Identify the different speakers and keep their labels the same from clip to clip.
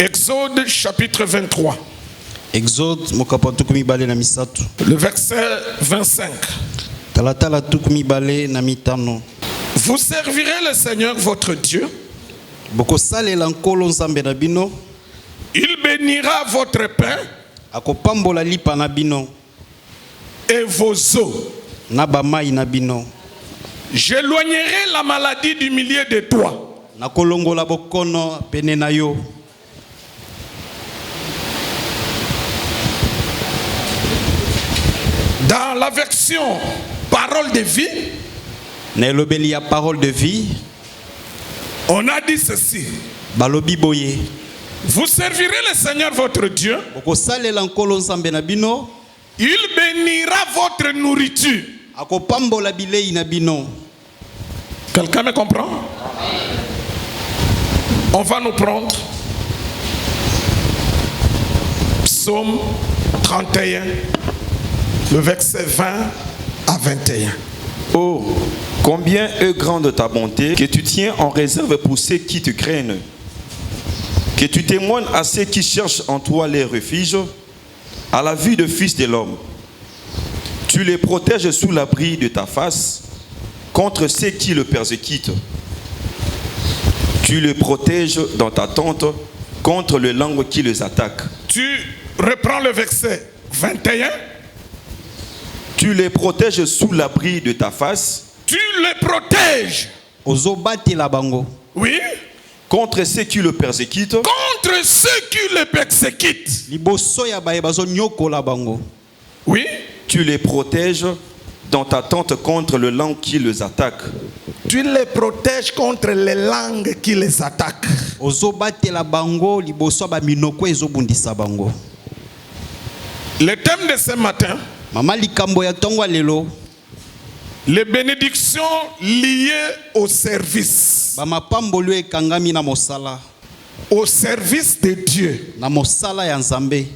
Speaker 1: Exode chapitre 23.
Speaker 2: Exode mokapatuk mibale na misatu.
Speaker 1: Le verset 25.
Speaker 2: Talatala tuk mibale na mitano.
Speaker 1: Vous servirez le Seigneur votre Dieu.
Speaker 2: Boko sale lankolo nzambe na bino.
Speaker 1: Il bénira votre pain.
Speaker 2: Akopambola lipa na bino.
Speaker 1: Et vos eaux.
Speaker 2: Na bamai na bino.
Speaker 1: J'éloignerai la maladie du milieu de toi.
Speaker 2: Na kolongola bokono pene na yo.
Speaker 1: Dans la version parole de vie,
Speaker 2: na elobeli ya parole de vie,
Speaker 1: on a dit ceci.
Speaker 2: Balobi boye.
Speaker 1: Vous servirez le Seigneur votre Dieu.
Speaker 2: Boko sale lankolo nzambe na bino.
Speaker 1: Il bénira votre nourriture.
Speaker 2: Akopambola bilei na bino.
Speaker 1: Quelqu'un me comprend? On va nous prendre Psaume 31, le verset 20 à 21.
Speaker 3: Oh, combien est grande ta bonté que tu tiens en réserve pour ceux qui te craignent, que tu témoignes à ceux qui cherchent en toi les refuges, à la vue de Fils de l'homme. Tu les protèges sous l'abri de ta face contre ceux qui le persécutent. Tu les protèges dans ta tente contre les langues qui les attaquent.
Speaker 1: Tu reprends le verset 21.
Speaker 3: Tu les protèges sous l'abri de ta face.
Speaker 1: Tu les protèges.
Speaker 2: Ozobate la bango.
Speaker 1: Oui.
Speaker 3: Contre ceux qui le persécutent.
Speaker 1: Contre ceux qui le persécutent.
Speaker 2: Liboso ya baye bazo nyoko la bango.
Speaker 1: Oui.
Speaker 3: Tu les protèges dans ta tente contre les langues qui les attaquent.
Speaker 1: Tu les protèges contre les langues qui les attaquent.
Speaker 2: Ozobate la bango liboso ba minoko ezobundisa bango.
Speaker 1: Le thème de ce matin,
Speaker 2: Mama likambo ya tongo lelo,
Speaker 1: les bénédictions liées au service.
Speaker 2: ba mapambolo ekangami na mosala.
Speaker 1: Au service de Dieu.
Speaker 2: Na mosala ya nzambe.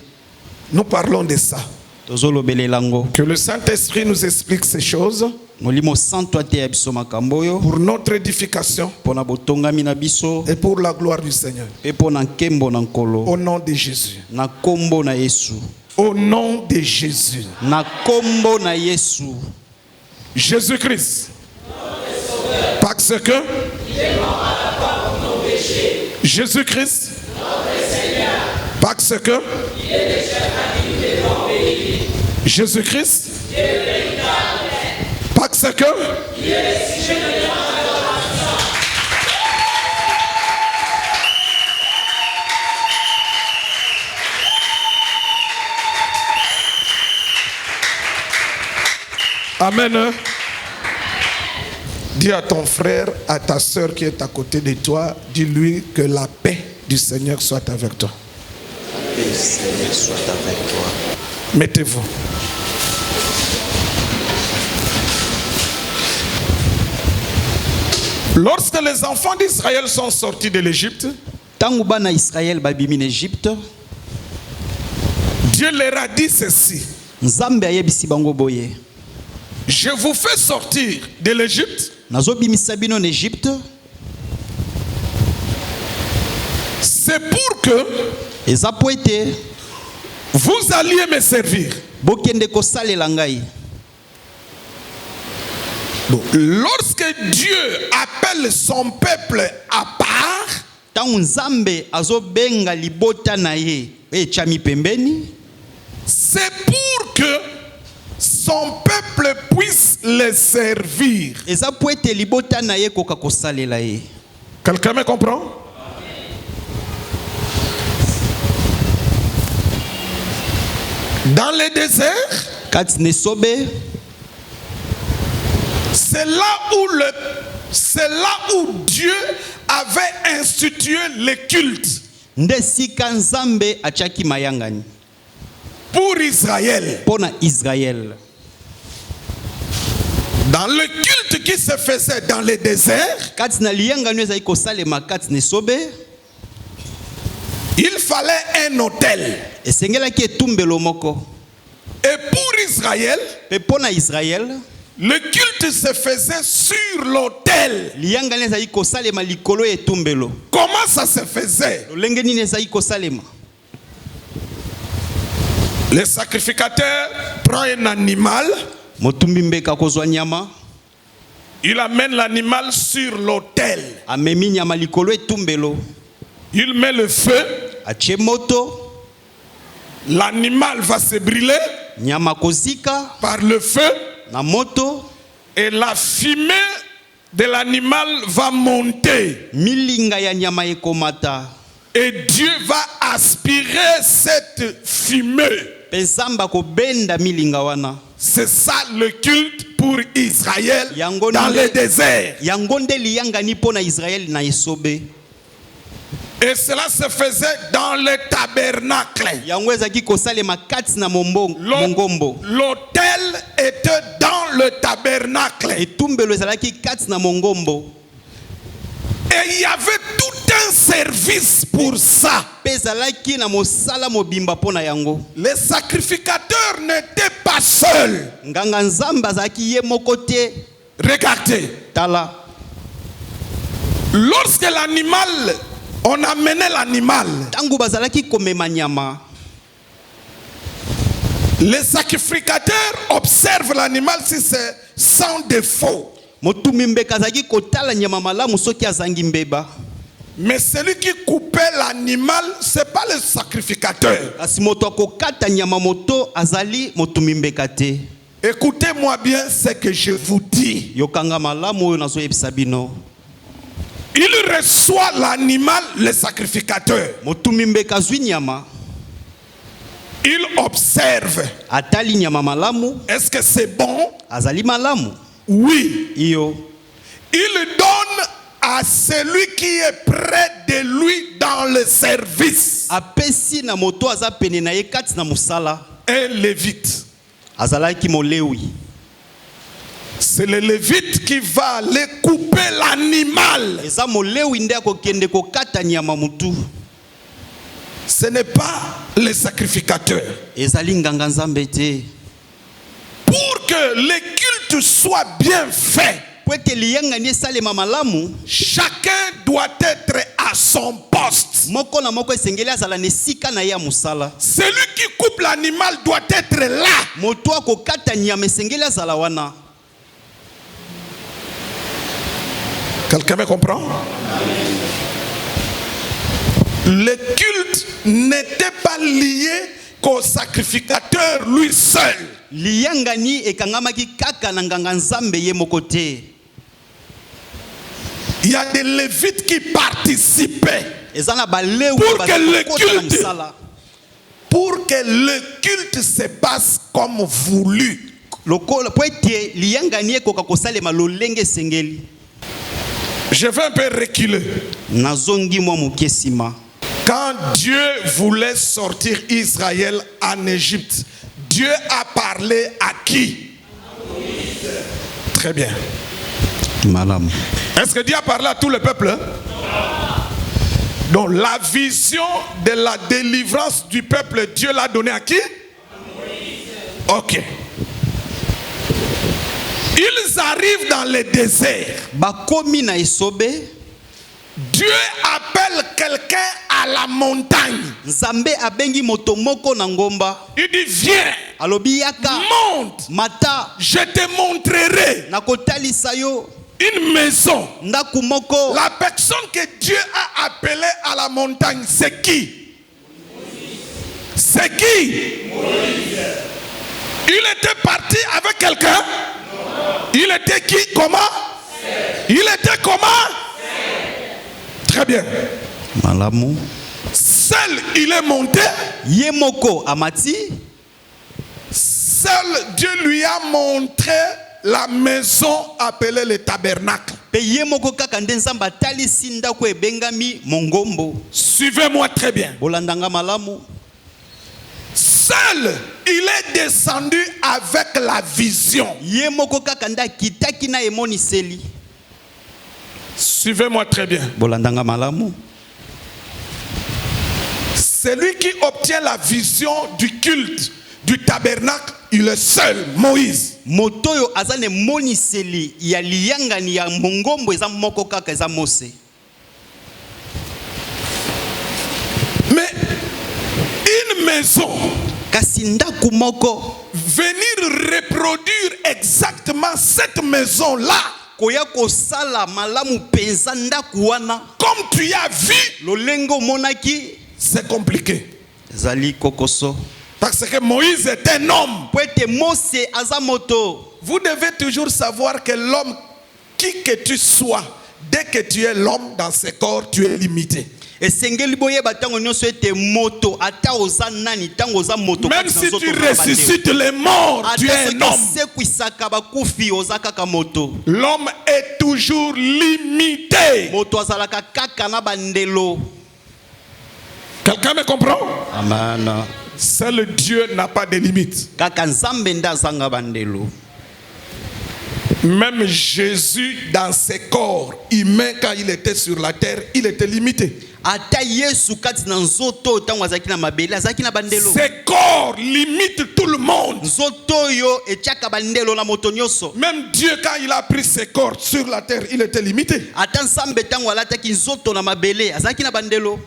Speaker 1: Nous parlons de ça.
Speaker 2: Tozolobele lango.
Speaker 1: Que le Saint-Esprit nous explique ces choses.
Speaker 2: Molimo santo ate ya biso makambo yo.
Speaker 1: Pour notre édification.
Speaker 2: Pona botongami na biso.
Speaker 1: Et pour la gloire du Seigneur.
Speaker 2: E pona nkembo na nkolo.
Speaker 1: Au nom de Jésus.
Speaker 2: Na kombo na Yesu.
Speaker 1: Au nom de Jésus.
Speaker 2: Na kombo na Yesu.
Speaker 1: Jésus-Christ. Parce que Jésus-Christ. Parce que Jésus-Christ. Parce que Amen. Dis à ton frère, à ta soeur qui est à côté de toi, dis-lui que la paix du Seigneur soit avec toi.
Speaker 2: Que le Seigneur soit avec toi.
Speaker 1: Mettez-vous. Lorsque les enfants d'Israël sont sortis de l'Égypte,
Speaker 2: tangu bana Israël babimi en Égypte,
Speaker 1: Dieu leur a dit ceci.
Speaker 2: Nzambe ayebisi bango boye.
Speaker 1: Je vous fais sortir de l'Égypte.
Speaker 2: Nazobimisa bino en Égypte.
Speaker 1: C'est pour que
Speaker 2: eza po ete
Speaker 1: vous alliez me servir.
Speaker 2: bokende kosalela ngai.
Speaker 1: Bon. Lorsque Dieu appelle son peuple à part,
Speaker 2: Tangu Nzambe azobenga libota na ye echami pembeni,
Speaker 1: c'est pour que son peuple puisse le servir.
Speaker 2: eza po ete libota na ye koka kosalela ye.
Speaker 1: Quelqu'un me comprend? Dans le désert,
Speaker 2: Kati nesobe,
Speaker 1: c'est là où Dieu avait institué le culte
Speaker 2: nde sika Nzambe achaki mayangani
Speaker 1: pour Israël.
Speaker 2: pona Israël.
Speaker 1: Dans le culte qui se faisait dans le désert,
Speaker 2: Kati na liyangano ezali kosalema kati nesobe,
Speaker 1: il fallait un autel.
Speaker 2: esengelaki etumbelo moko.
Speaker 1: Et pour Israël,
Speaker 2: Pe pona Israël,
Speaker 1: Le culte se faisait sur l'autel.
Speaker 2: liyanga nini ezali kosalema likolo ya etumbelo.
Speaker 1: Comment ça se faisait?
Speaker 2: Lolenge nini ezali kosalema?
Speaker 1: Le sacrificateur prend un animal.
Speaker 2: Motumbi mbeka kozwa nyama.
Speaker 1: Il amène l'animal sur l'autel.
Speaker 2: Amemi nyama likolo etumbelo.
Speaker 1: Il met le feu.
Speaker 2: Atie moto.
Speaker 1: L'animal va se brûler
Speaker 2: Nyama kozika
Speaker 1: par le feu.
Speaker 2: na moto.
Speaker 1: Et la fumée de l'animal va monter.
Speaker 2: Milinga ya nyama ekomata.
Speaker 1: Et Dieu va aspirer cette fumée.
Speaker 2: Pezamba ko benda milinga wana.
Speaker 1: C'est ça le culte pour Israël
Speaker 2: Yango
Speaker 1: dans
Speaker 2: nde-
Speaker 1: le désert.
Speaker 2: Yangonde liyanga ni pona Israël na esobe.
Speaker 1: Et cela se faisait dans le tabernacle.
Speaker 2: Yango ezaki kosalema kati na mongombo.
Speaker 1: L'autel était dans le tabernacle.
Speaker 2: Etumbelo ezalaki kati na mongombo.
Speaker 1: Et il y avait tout un service pour ça.
Speaker 2: Pezalaki na mosala mobimba pona yango.
Speaker 1: Les sacrificateurs n'étaient pas seuls.
Speaker 2: Nganga nzamba azalaki ye moko te.
Speaker 1: Regardez.
Speaker 2: Tala.
Speaker 1: Lorsque l'animal, on amenait l'animal,
Speaker 2: Tangu bazalaki komema nyama.
Speaker 1: les sacrificateurs observent l'animal si c'est sans défaut.
Speaker 2: Motumi mbeka azalaki kotala nyama malamu soki azangi mbeba.
Speaker 1: Mais celui qui coupait l'animal, ce n'est pas le sacrificateur.
Speaker 2: Kasi moto akokata nyama moto azali motumi mbeka te.
Speaker 1: Écoutez-moi bien ce que je vous dis.
Speaker 2: Yokanga malamu oyo nazoyebisa bino.
Speaker 1: Il reçoit l'animal, le sacrificateur.
Speaker 2: Motumi mbeka azwi nyama.
Speaker 1: Il observe.
Speaker 2: Atali nyama malamu.
Speaker 1: Est-ce que c'est bon?
Speaker 2: Azali malamu.
Speaker 1: Oui.
Speaker 2: Iyo.
Speaker 1: Il donne à celui qui est près de lui dans le service.
Speaker 2: Apesi na moto aza pene na ye kati na musala.
Speaker 1: Un lévite.
Speaker 2: Azalaki molewi.
Speaker 1: C'est le lévite qui va aller couper l'animal.
Speaker 2: Eza molewi nde akokende kokata nyama mutu.
Speaker 1: Ce n'est pas le sacrificateur.
Speaker 2: Ezali nganga nzambe te.
Speaker 1: Pour que le culte soit bien fait,
Speaker 2: Po ete liyanga ni esalema malamu,
Speaker 1: chacun doit être à son poste.
Speaker 2: moko na moko esengeli azala na esika na ye ya musala.
Speaker 1: Celui qui coupe l'animal doit être là.
Speaker 2: Moto akokata nyama esengeli azala wana.
Speaker 1: Quelqu'un me comprend? Le culte n'était pas lié qu'au sacrificateur lui seul.
Speaker 2: Liyanga ni ekangamaki kaka na nganga nzambe ye moko te.
Speaker 1: Il y a des lévites qui participaient
Speaker 2: Eza na balewi
Speaker 1: pour que le
Speaker 2: bazokota na
Speaker 1: culte,
Speaker 2: musala.
Speaker 1: pour que le culte se passe comme voulu.
Speaker 2: Lokola po ete liyanga ni ekoka kosalema lolenge esengeli.
Speaker 1: Je vais un peu reculer.
Speaker 2: Nazongi mwa moke sima.
Speaker 1: Quand Dieu voulait sortir Israël en Égypte, Dieu a parlé à qui? Très bien.
Speaker 2: Malamu.
Speaker 1: Est-ce que Dieu a parlé à tout le peuple? Donc la vision de la délivrance du peuple, Dieu l'a donné à qui? Ok. Ils arrivent dans le désert.
Speaker 2: Bakomi na esobe.
Speaker 1: Dieu appelle quelqu'un à la montagne.
Speaker 2: Nzambe abengi moto moko na ngomba.
Speaker 1: Il dit viens,
Speaker 2: Alobi yaka.
Speaker 1: monte,
Speaker 2: Mata.
Speaker 1: je te montrerai
Speaker 2: Nakotalisa yo.
Speaker 1: une maison.
Speaker 2: Ndaku moko.
Speaker 1: La personne que Dieu a appelée à la montagne, c'est qui? C'est qui? Il était parti avec quelqu'un? Il était qui? Comment? Il était comment? Très bien.
Speaker 2: Malamu.
Speaker 1: Seul il est monté.
Speaker 2: Ye moko amati.
Speaker 1: Seul Dieu lui a montré la maison appelée le tabernacle.
Speaker 2: Pe ye moko kaka nde nzambe atalisi ndako ebengami mongombo.
Speaker 1: Suivez-moi très bien.
Speaker 2: Bolandanga malamu.
Speaker 1: Seul il est descendu avec la vision.
Speaker 2: Ye moko kaka nde akitaki na emoniseli.
Speaker 1: Suivez-moi très bien.
Speaker 2: Bolandanga malamu.
Speaker 1: Celui qui obtient la vision du culte, du tabernacle, il est seul, Moïse.
Speaker 2: moto oyo aza ne moniseli ya liyangani ya mongombo eza moko kaka eza Mose.
Speaker 1: Mais une maison,
Speaker 2: Kasi ndaku moko
Speaker 1: venir reproduire exactement cette maison-là,
Speaker 2: koya kosala malamu penza ndaku wana
Speaker 1: comme tu as vu,
Speaker 2: lolengo monaki
Speaker 1: c'est compliqué.
Speaker 2: zali kokoso.
Speaker 1: Parce que Moïse est un homme.
Speaker 2: Pwete Mose aza moto.
Speaker 1: Vous devez toujours savoir que l'homme, qui que tu sois, dès que tu es l'homme dans ce corps, tu es limité.
Speaker 2: Esengeli boye batango nyonso ete moto ata oza nani tango oza moto.
Speaker 1: Même si tu ressuscites les morts, tu es un homme.
Speaker 2: Sekwisaka bakufi oza kaka moto.
Speaker 1: L'homme est toujours limité.
Speaker 2: Moto azalaka kaka na bandelo.
Speaker 1: Quelqu'un me comprend?
Speaker 2: Amen.
Speaker 1: Seul Dieu n'a pas de limite.
Speaker 2: Kaka nzambe nda zanga bandelo.
Speaker 1: Même Jésus, dans ses corps humains, quand il était sur la terre, il était limité.
Speaker 2: Ata Yesu kati na nzoto tango azaki na mabele azaki na bandelo.
Speaker 1: Ses corps limitent tout le monde.
Speaker 2: Nzoto yo etiaka bandelo na moto nyonso.
Speaker 1: Même Dieu, quand il a pris ses corps sur la terre, il était limité.
Speaker 2: Ata nzambe tango alataki nzoto na mabele azaki na bandelo.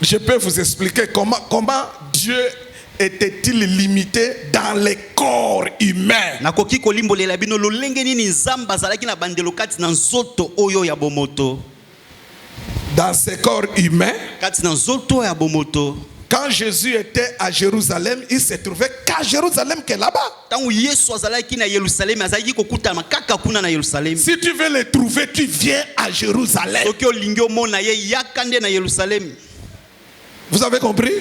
Speaker 1: Je peux vous expliquer comment Dieu était-il limité dans les corps humains.
Speaker 2: Nakoki kolimbolela bino lolenge nini nzamba azalaki na bandelo kati na nzoto oyo ya bomoto.
Speaker 1: Dans ces corps humains,
Speaker 2: Kati na nzoto ya bomoto.
Speaker 1: quand Jésus était à Jérusalem, il se trouvait qu'à Jérusalem que là-bas.
Speaker 2: Tango Yesu azalaki na Yerusalem azalaki kokutana kaka kuna na Yerusalem.
Speaker 1: Si tu veux le trouver, tu viens à Jérusalem.
Speaker 2: Soki olingi omona ye yakande na Yerusalem.
Speaker 1: Vous avez compris?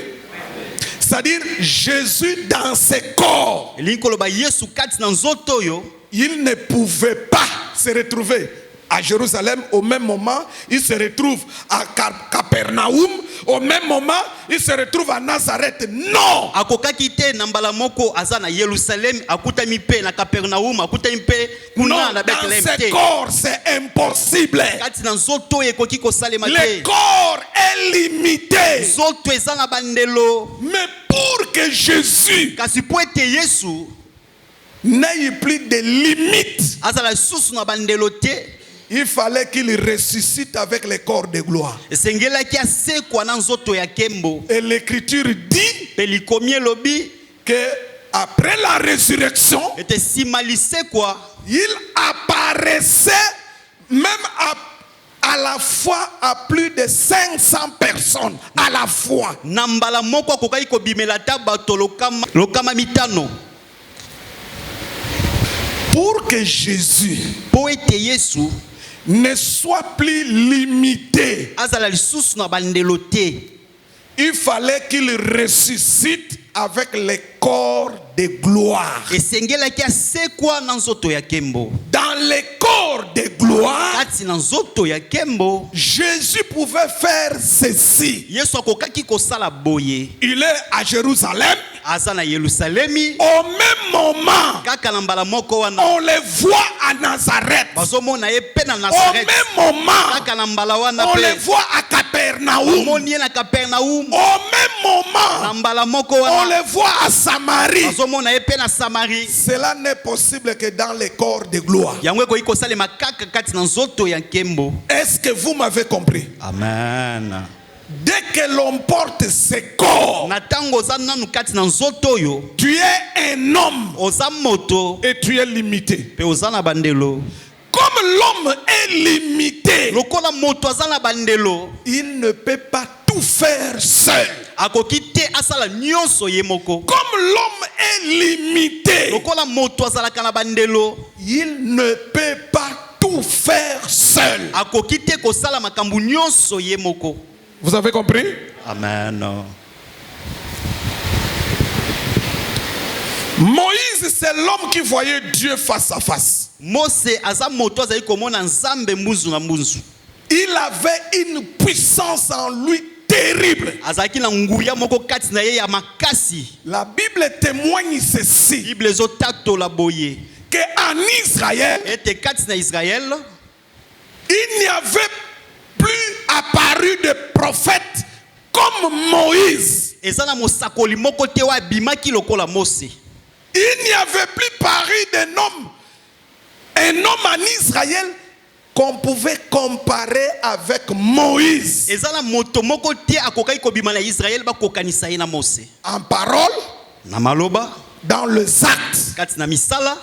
Speaker 1: C'est-à-dire Jésus dans ses corps,
Speaker 2: Elingi koloba Yesu kati na nzoto yo.
Speaker 1: il ne pouvait pas se retrouver à Jérusalem au même moment. Il se retrouve à Capernaum. Au même moment, il se retrouve à Nazareth. Non!
Speaker 2: Akokaki te na mbala moko aza na Yerusalem akutami pe na Capernaum akutami pe kuna
Speaker 1: Non,
Speaker 2: na
Speaker 1: dans
Speaker 2: Bethlehem
Speaker 1: ses
Speaker 2: te.
Speaker 1: corps, c'est impossible.
Speaker 2: Kati na nzoto ekoki kosalema
Speaker 1: Le
Speaker 2: te.
Speaker 1: corps est limité.
Speaker 2: Nzoto eza na bandelo.
Speaker 1: Mais pour que Jésus
Speaker 2: Kasi po ete Yesu
Speaker 1: n'ait plus de limites,
Speaker 2: azala susu na bandelo te.
Speaker 1: il fallait qu'il ressuscite avec le corps de gloire.
Speaker 2: Esengelaki asekwa na nzoto ya kembo.
Speaker 1: Et l'écriture dit
Speaker 2: Pe likomi elobi
Speaker 1: que après la résurrection,
Speaker 2: ete sima lisekwa
Speaker 1: il apparaissait même à la fois à plus de 500 personnes à la fois.
Speaker 2: na mbala moko akokaki kobimela ta bato lokama mitano.
Speaker 1: Pour que Jésus
Speaker 2: Po ete Yesu
Speaker 1: ne soit plus limité,
Speaker 2: azala lisusu na bandelo te.
Speaker 1: il fallait qu'il ressuscite avec le corps de gloire.
Speaker 2: Esengelaki asekwa na nzoto ya kembo.
Speaker 1: Dans le corps de gloire,
Speaker 2: Kati na nzoto ya kembo
Speaker 1: Jésus pouvait faire ceci.
Speaker 2: Yesu akokaki kosala boye.
Speaker 1: Il est à Jérusalem.
Speaker 2: Aza na Yerusalemi.
Speaker 1: Au même moment,
Speaker 2: Kaka na mbala moko wana
Speaker 1: on le voit à Nazareth.
Speaker 2: bazomona ye pe na
Speaker 1: Au
Speaker 2: Nazareth.
Speaker 1: même moment,
Speaker 2: Kaka na mbala wana
Speaker 1: on
Speaker 2: pe
Speaker 1: le voit à Capernaum.
Speaker 2: omoni ye na Capernaum.
Speaker 1: Au même
Speaker 2: Na
Speaker 1: moment,
Speaker 2: mbala moko
Speaker 1: on
Speaker 2: wana
Speaker 1: le voit à Samarie.
Speaker 2: bazomona ye pe na Samarie.
Speaker 1: Cela n'est possible que dans le corps de gloire.
Speaker 2: Yango ekoki kosalema kaka kati na nzoto ya nkembo.
Speaker 1: Est-ce que vous m'avez compris?
Speaker 2: Amen.
Speaker 1: Dès que l'on porte ce corps,
Speaker 2: Na tango oza nanu kati na nzoto oyo
Speaker 1: tu es un homme
Speaker 2: oza moto
Speaker 1: et tu es limité.
Speaker 2: pe oza na bandelo.
Speaker 1: Comme l'homme est limité,
Speaker 2: Lokola moto aza na bandelo
Speaker 1: il ne peut pas tout faire seul.
Speaker 2: akoki te asala nyonso ye moko.
Speaker 1: Comme l'homme est limité,
Speaker 2: Lokola moto azalaka na bandelo
Speaker 1: il ne peut pas tout faire seul.
Speaker 2: akoki te kosala makambo nyonso ye moko.
Speaker 1: Vous avez compris?
Speaker 2: Amen.
Speaker 1: Moïse, c'est l'homme qui voyait Dieu face à face.
Speaker 2: Mose aza moto azali komona nzambe mbuzu na mbuzu.
Speaker 1: Il avait une puissance en lui terrible.
Speaker 2: Azalaki na nguya moko kati na ye ya makasi.
Speaker 1: La Bible témoigne ceci,
Speaker 2: Bible ezotatola boye
Speaker 1: que en Israël,
Speaker 2: ete kati na Israël
Speaker 1: il n'y avait plus apparu de prophète comme Moïse.
Speaker 2: eza na mosakoli moko te wa bimaki lokola Mose.
Speaker 1: Il n'y avait plus paru un homme en Israël qu'on pouvait comparer avec Moïse.
Speaker 2: ezala moto moko te akokai kobima na Israël bakokanisa ye na Mose.
Speaker 1: En parole,
Speaker 2: Na maloba,
Speaker 1: dans les actes,
Speaker 2: kati na misala,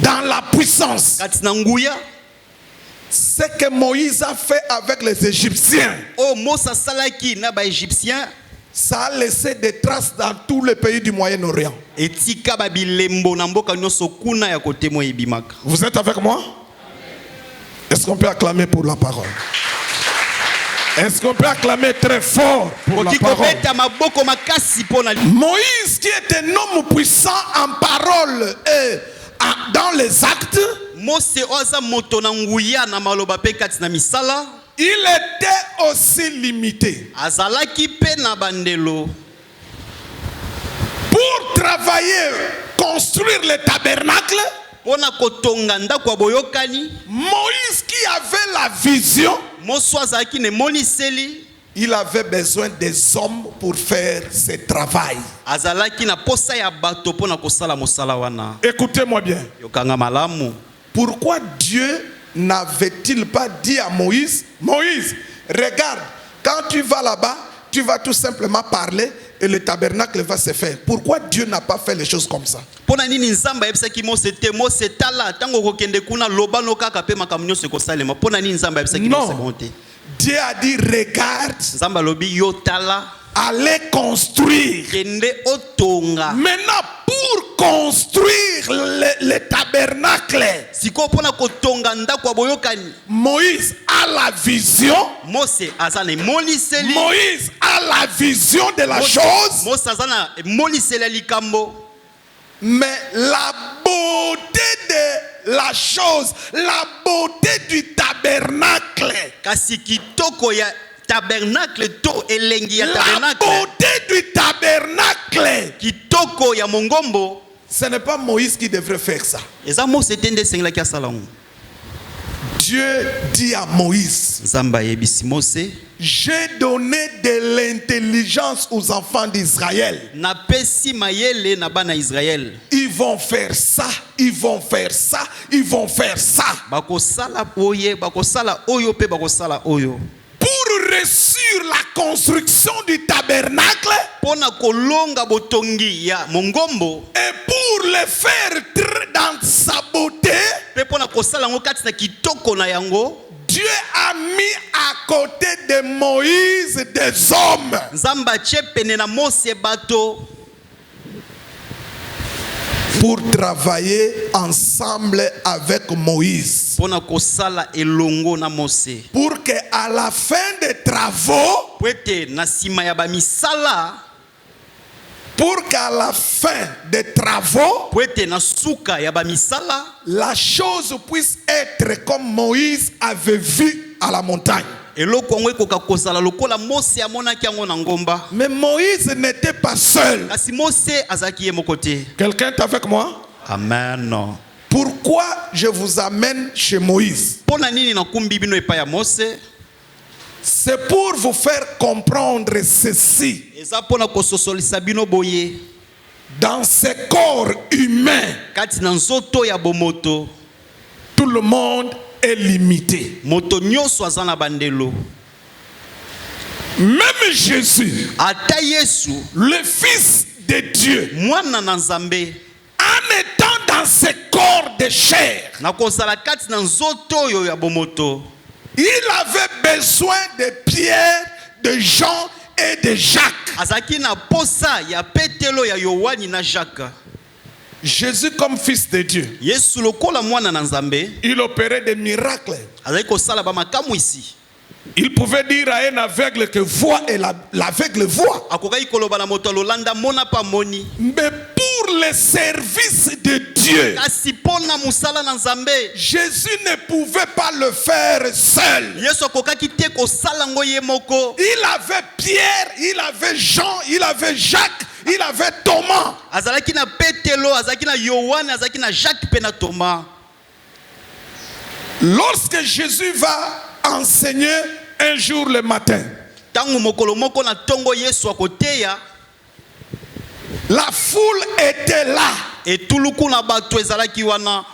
Speaker 1: dans la puissance.
Speaker 2: kati na nguya,
Speaker 1: Ce que Moïse a fait avec les Égyptiens,
Speaker 2: o Mose asalaki na ba Égyptien,
Speaker 1: ça a laissé des traces dans tous les pays du Moyen-Orient.
Speaker 2: etika ba bilembo na mboka nyonso kuna ya kote mo ebimaka.
Speaker 1: Vous êtes avec moi? Est-ce qu'on peut acclamer pour la parole? Est-ce qu'on peut acclamer très fort pour la parole?
Speaker 2: Okikobeta maboko makasi pona
Speaker 1: Moïse, qui est un homme puissant en parole et dans les actes,
Speaker 2: Mose oza moto na nguya na maloba pe kati na misala,
Speaker 1: il était aussi limité.
Speaker 2: azalaki pe na bandelo.
Speaker 1: Pour travailler, construire le tabernacle,
Speaker 2: Pona kotonga ndako ya boyokani,
Speaker 1: Moïse qui avait la vision,
Speaker 2: Mose azalaki ne moniseli,
Speaker 1: il avait besoin des hommes pour faire ce travail.
Speaker 2: azalaki na posa ya bato pona kosala mosala wana.
Speaker 1: Écoutez-moi bien.
Speaker 2: Yokanga malamu.
Speaker 1: Pourquoi Dieu n'avait-il pas dit à Moïse, Moïse, regarde, quand tu vas là-bas, tu vas tout simplement parler et le tabernacle va se faire. Pourquoi Dieu n'a pas fait les choses comme ça?
Speaker 2: Pona nini nzamba yebisaki Mose te Mose tala tango kokende kuna loba no kaka pe makambo nyonso ekosalema. Pona nini nzamba yebisaki Mose
Speaker 1: Non.
Speaker 2: bonte?
Speaker 1: Dieu a dit, regarde,
Speaker 2: Nzamba lobi yo tala
Speaker 1: allez construire.
Speaker 2: kende otonga.
Speaker 1: Maintenant, pour construire le tabernacle,
Speaker 2: Siko pona kotonga ndako ya boyokani,
Speaker 1: Moïse a la vision.
Speaker 2: Mose azana moniseli.
Speaker 1: Moïse a la vision de la chose,
Speaker 2: Mose azana moniseli likambo.
Speaker 1: mais la beauté de la chose, la beauté du tabernacle,
Speaker 2: Kasi kitoko ya tabernacle to elengi ya
Speaker 1: la
Speaker 2: tabernacle.
Speaker 1: beauté du tabernacle,
Speaker 2: Kitoko ya mongombo.
Speaker 1: ce n'est pas Moïse qui devrait faire ça.
Speaker 2: Eza Mose tende sengla kia salangu.
Speaker 1: Dieu dit à Moïse,
Speaker 2: Nzamba yebisi Mose,
Speaker 1: j'ai donné de l'intelligence aux enfants d'Israël.
Speaker 2: na pesi mayele na bana Israël.
Speaker 1: Ils vont faire ça, ils vont faire ça, ils vont faire ça.
Speaker 2: Bakosala oye, bakosala oyo pe bakosala oyo.
Speaker 1: Pour réussir la construction du tabernacle
Speaker 2: Pona kolonga botongi ya mongombo,
Speaker 1: et pour le faire dans sa beauté,
Speaker 2: pe pona kosala ngo kati na kitoko na yango,
Speaker 1: Dieu a mis à côté de Moïse des hommes.
Speaker 2: Nzamba tche pene na Mose bato
Speaker 1: Pour travailler ensemble avec Moïse.
Speaker 2: pona kosala elongo na Mose.
Speaker 1: Pour qu'à la fin des travaux,
Speaker 2: Pwete na sima ya bamisala,
Speaker 1: pour qu'à la fin des travaux,
Speaker 2: pwete na suka ya bamisala,
Speaker 1: la chose puisse être comme Moïse avait vu à la montagne.
Speaker 2: eloko ngo ekoka kosala lokola Mose amonaki yango na ngomba.
Speaker 1: Mais Moïse n'était pas seul.
Speaker 2: Kasi Mose azaki ye moko te.
Speaker 1: Quelqu'un est avec moi?
Speaker 2: Amen.
Speaker 1: Pourquoi je vous amène chez Moïse?
Speaker 2: Pona nini na kumbi bino epa ya Mose?
Speaker 1: C'est pour vous faire comprendre ceci.
Speaker 2: Eza pona kososolisa bino boye.
Speaker 1: Dans ce corps humain,
Speaker 2: Kati na nzoto ya bomoto,
Speaker 1: tout le monde est limité.
Speaker 2: moto nyonso aza na bandelo.
Speaker 1: Même Jésus,
Speaker 2: Ata Yesu,
Speaker 1: le Fils de Dieu,
Speaker 2: mwana na Nzambe,
Speaker 1: en étant dans ce corps de chair,
Speaker 2: na kozala kati na nzoto oyo ya bomoto,
Speaker 1: il avait besoin de Pierre, de Jean et de Jacques.
Speaker 2: azaki na posa ya Petelo ya Yohani na Jacques.
Speaker 1: Jésus comme Fils de Dieu,
Speaker 2: Yesu lokola mwana na Nzambe,
Speaker 1: il opérait des miracles.
Speaker 2: azali kosala ba makambo ici.
Speaker 1: Il pouvait dire à un aveugle que voit et l'aveugle voit.
Speaker 2: Akokaki koloba na moto lolanda mona pa moni.
Speaker 1: Mais pour le service de Dieu,
Speaker 2: Kasi pona musala na Nzambe,
Speaker 1: Jésus ne pouvait pas le faire seul.
Speaker 2: Yesu akokaki te kosala ngo ye moko.
Speaker 1: Il avait Pierre, il avait Jean, il avait Jacques, il avait Thomas.
Speaker 2: Azalaki na Petelo, azalaki na Yohani, azalaki na Jacques pe na Thomas.
Speaker 1: Lorsque Jésus va enseigner un jour le matin,
Speaker 2: Tango mokolo moko na tongo Yesu akoteya,
Speaker 1: La foule était là
Speaker 2: etuluku na bato ezalaki wana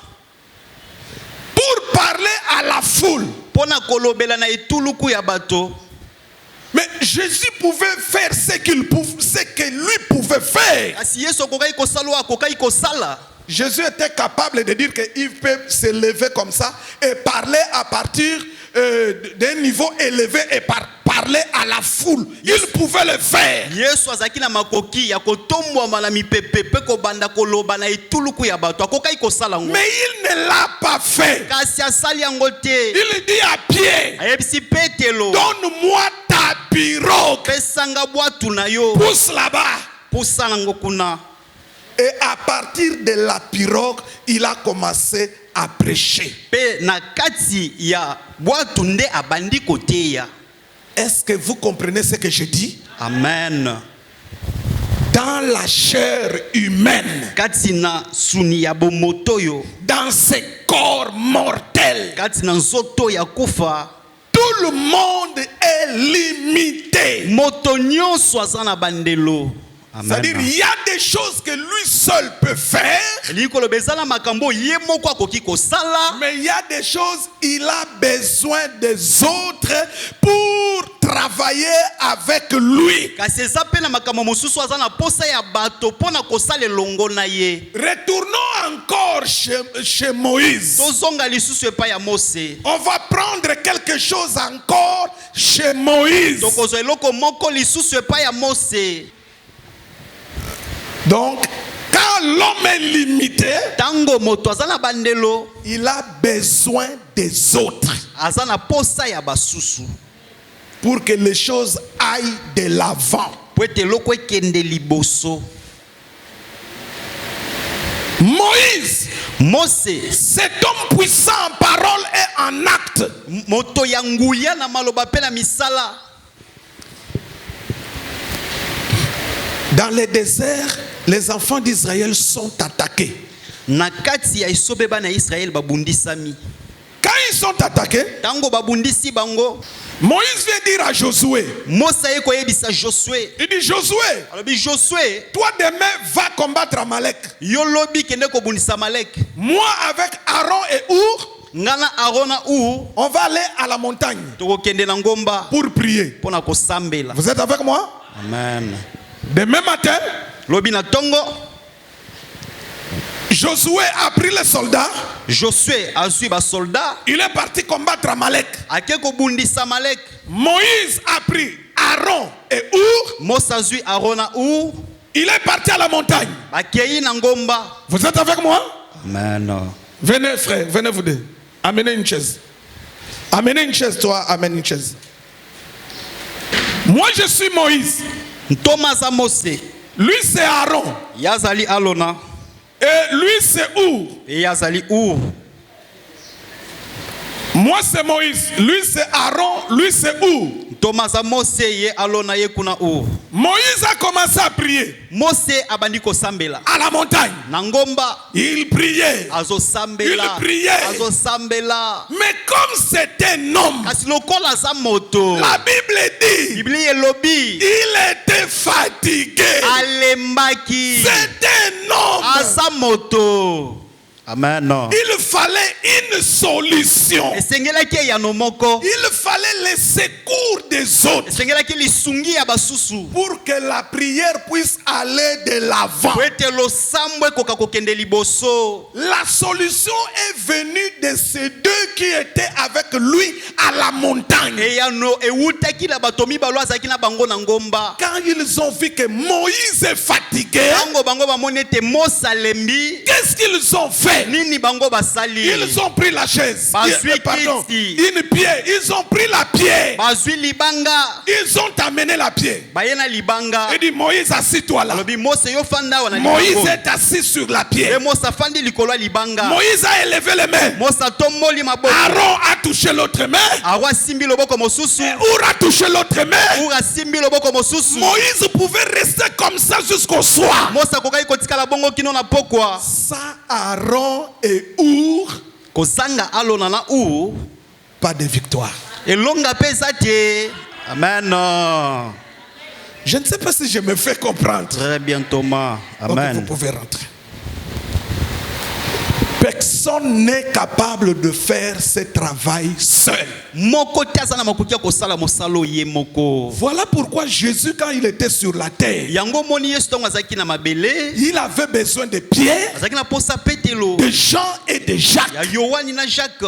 Speaker 1: pour parler à la foule.
Speaker 2: pona kolobela na etuluku ya bato.
Speaker 1: Mais Jésus pouvait faire ce que lui pouvait faire.
Speaker 2: Kasi Yesu akokai kosala akokai kosala.
Speaker 1: Jésus était capable de dire qu'il peut se lever comme ça et parler à partir d'un niveau élevé et parler à la foule. Il pouvait le faire.
Speaker 2: Yesu azaki na makoki ya kotombwa na mipepe pe ko banda koloba na etuluku ya bato akokai kosala ngo.
Speaker 1: Mais il ne l'a pas fait.
Speaker 2: Kasi asali yango te.
Speaker 1: Il dit à Pierre,
Speaker 2: Ayebisi Petelo.
Speaker 1: donne-moi ta pirogue.
Speaker 2: Pesanga bwatu na yo.
Speaker 1: Pousse là-bas.
Speaker 2: Pusana ngo kuna.
Speaker 1: Et à partir de la pirogue, il a commencé à prêcher.
Speaker 2: Pe na kati ya bwatu nde abandi koteya.
Speaker 1: Est-ce que vous comprenez ce que je dis?
Speaker 2: Amen.
Speaker 1: Dans la chair humaine,
Speaker 2: Kati na suni ya bomoto yo.
Speaker 1: dans ce corps mortel,
Speaker 2: Kati na nzoto ya kufa.
Speaker 1: tout le monde est limité.
Speaker 2: Moto nyonso aza na bandelo.
Speaker 1: C'est-à-dire, il y a des choses que lui seul peut faire,
Speaker 2: Likolo bezala makambo ye moko akoki kosala.
Speaker 1: mais il y a des choses, il a besoin des autres pour travailler avec lui.
Speaker 2: Kasi eza pe na makambo mosusu aza na posa ya bato pona kosala elongo na ye.
Speaker 1: Retournons encore chez Moïse.
Speaker 2: Tozonga lisusu epai ya Mose.
Speaker 1: On va prendre quelque chose encore chez Moïse.
Speaker 2: Tokozwa eloko moko lisusu epai ya Mose.
Speaker 1: Donc, quand l'homme est limité,
Speaker 2: Tango moto aza na bandelo,
Speaker 1: il a besoin des autres
Speaker 2: aza na posa ya basusu.
Speaker 1: pour que les choses aillent de l'avant.
Speaker 2: Po ete eloko ekende liboso.
Speaker 1: Moïse,
Speaker 2: Mose,
Speaker 1: cet homme puissant en parole et en acte,
Speaker 2: moto ya nguya na maloba pe na misala.
Speaker 1: dans le désert, les enfants d'Israël sont attaqués.
Speaker 2: Na kati ya isobe bana Israël babundisami.
Speaker 1: Quand ils sont attaqués,
Speaker 2: Tango babundisi bango,
Speaker 1: Moïse vient dire à Josué,
Speaker 2: Mose ayeko yebisa Josué.
Speaker 1: il dit Josué,
Speaker 2: Alobi Josué,
Speaker 1: toi demain va combattre Amalek.
Speaker 2: yo lobi kende kobundisa Malek.
Speaker 1: Moi avec Aaron et Our,
Speaker 2: Ngana Arona u
Speaker 1: on va aller à la montagne
Speaker 2: toko kende na ngomba
Speaker 1: pour prier.
Speaker 2: pona kosambela.
Speaker 1: Vous êtes avec moi?
Speaker 2: Amen.
Speaker 1: Demain matin,
Speaker 2: Lobi na tongo,
Speaker 1: Josué a pris les soldats,
Speaker 2: Josué azui ba soldat,
Speaker 1: il est parti combattre Amalek.
Speaker 2: ake kobundisa Malek.
Speaker 1: Moïse a pris Aaron et Our,
Speaker 2: Mose azui Arona u
Speaker 1: il est parti à la montagne.
Speaker 2: bakei na ngomba.
Speaker 1: Vous êtes avec moi?
Speaker 2: Amen.
Speaker 1: Venez frère, venez vous deux. Amenez une chaise. Amenez une chaise, toi, amène une chaise. Moi je suis Moïse.
Speaker 2: Thomas a Mose,
Speaker 1: Lui c'est Aaron.
Speaker 2: yazali Alona,
Speaker 1: Et lui c'est Our.
Speaker 2: et yazali Ur.
Speaker 1: Moi c'est Moïse. Lui c'est Aaron. Lui c'est Our.
Speaker 2: Thomas a Mose ye Alona ye kuna Ur.
Speaker 1: Moïse a commencé à prier
Speaker 2: Mose abandi kosambela.
Speaker 1: à la montagne.
Speaker 2: Na ngomba
Speaker 1: Il priait.
Speaker 2: azo sambela.
Speaker 1: Il priait.
Speaker 2: Azo sambela.
Speaker 1: Mais comme c'est un homme,
Speaker 2: Kasi lokola za moto.
Speaker 1: la Bible dit,
Speaker 2: Biblia elobi
Speaker 1: il était fatigué.
Speaker 2: alembaki.
Speaker 1: C'est un homme.
Speaker 2: Aza moto. Amen.
Speaker 1: Il fallait une solution.
Speaker 2: Esengelaki ya no moko.
Speaker 1: Il fallait les secours des autres
Speaker 2: Esengelaki lisungi ya basusu.
Speaker 1: pour que la prière puisse aller de l'avant.
Speaker 2: Po ete losambwe koka kokende liboso.
Speaker 1: La solution est venue de ces deux qui étaient avec lui à la montagne.
Speaker 2: Eya no ewutaki na bato mibalo azalaki na bango na ngomba.
Speaker 1: Quand ils ont vu que Moïse est fatigué,
Speaker 2: Tango bango bamoni ete Mose alembi.
Speaker 1: qu'est-ce qu'ils ont fait?
Speaker 2: Nini bango basali.
Speaker 1: Ils ont pris la chaise.
Speaker 2: Bazui
Speaker 1: Pardon,
Speaker 2: kiti.
Speaker 1: une pierre. Ils ont pris la pierre.
Speaker 2: Bazwi libanga.
Speaker 1: Ils ont amené la pierre.
Speaker 2: Bayena libanga.
Speaker 1: Il dit Moïse, assis-toi là.
Speaker 2: Alobi Mose yo fanda wana
Speaker 1: Moïse
Speaker 2: libango.
Speaker 1: est assis sur la
Speaker 2: E
Speaker 1: pierre.
Speaker 2: Mose afandi likolo ya libanga.
Speaker 1: Moïse a élevé les mains.
Speaker 2: Mose atomboli maboko.
Speaker 1: Aaron a touché l'autre main.
Speaker 2: Awa simbi loboko mosusu.
Speaker 1: Our a touché l'autre main.
Speaker 2: Ura simbi loboko mosusu.
Speaker 1: Moïse pouvait rester comme ça jusqu'au soir.
Speaker 2: Mose akokai kotikala bongo kino na pokwa.
Speaker 1: Sans Aaron et Our,
Speaker 2: Kozanga alona na u.
Speaker 1: pas de victoire.
Speaker 2: Elonga pe eza te. Amen.
Speaker 1: Je ne sais pas si je me fais comprendre.
Speaker 2: Très bien, Thomas.
Speaker 1: Ok, vous
Speaker 2: Amen.
Speaker 1: pouvez rentrer. Personne n'est capable de faire ce travail seul.
Speaker 2: Moko te aza na makoki ya kosala mosala ye moko.
Speaker 1: Voilà pourquoi Jésus, quand il était sur la terre,
Speaker 2: Yango moni Yesu tongo azaki na mabele.
Speaker 1: il avait besoin de Pierre,
Speaker 2: Azaki na posa Petelo.
Speaker 1: de Jean et de Jacques.
Speaker 2: Ya Yohani na Jacques.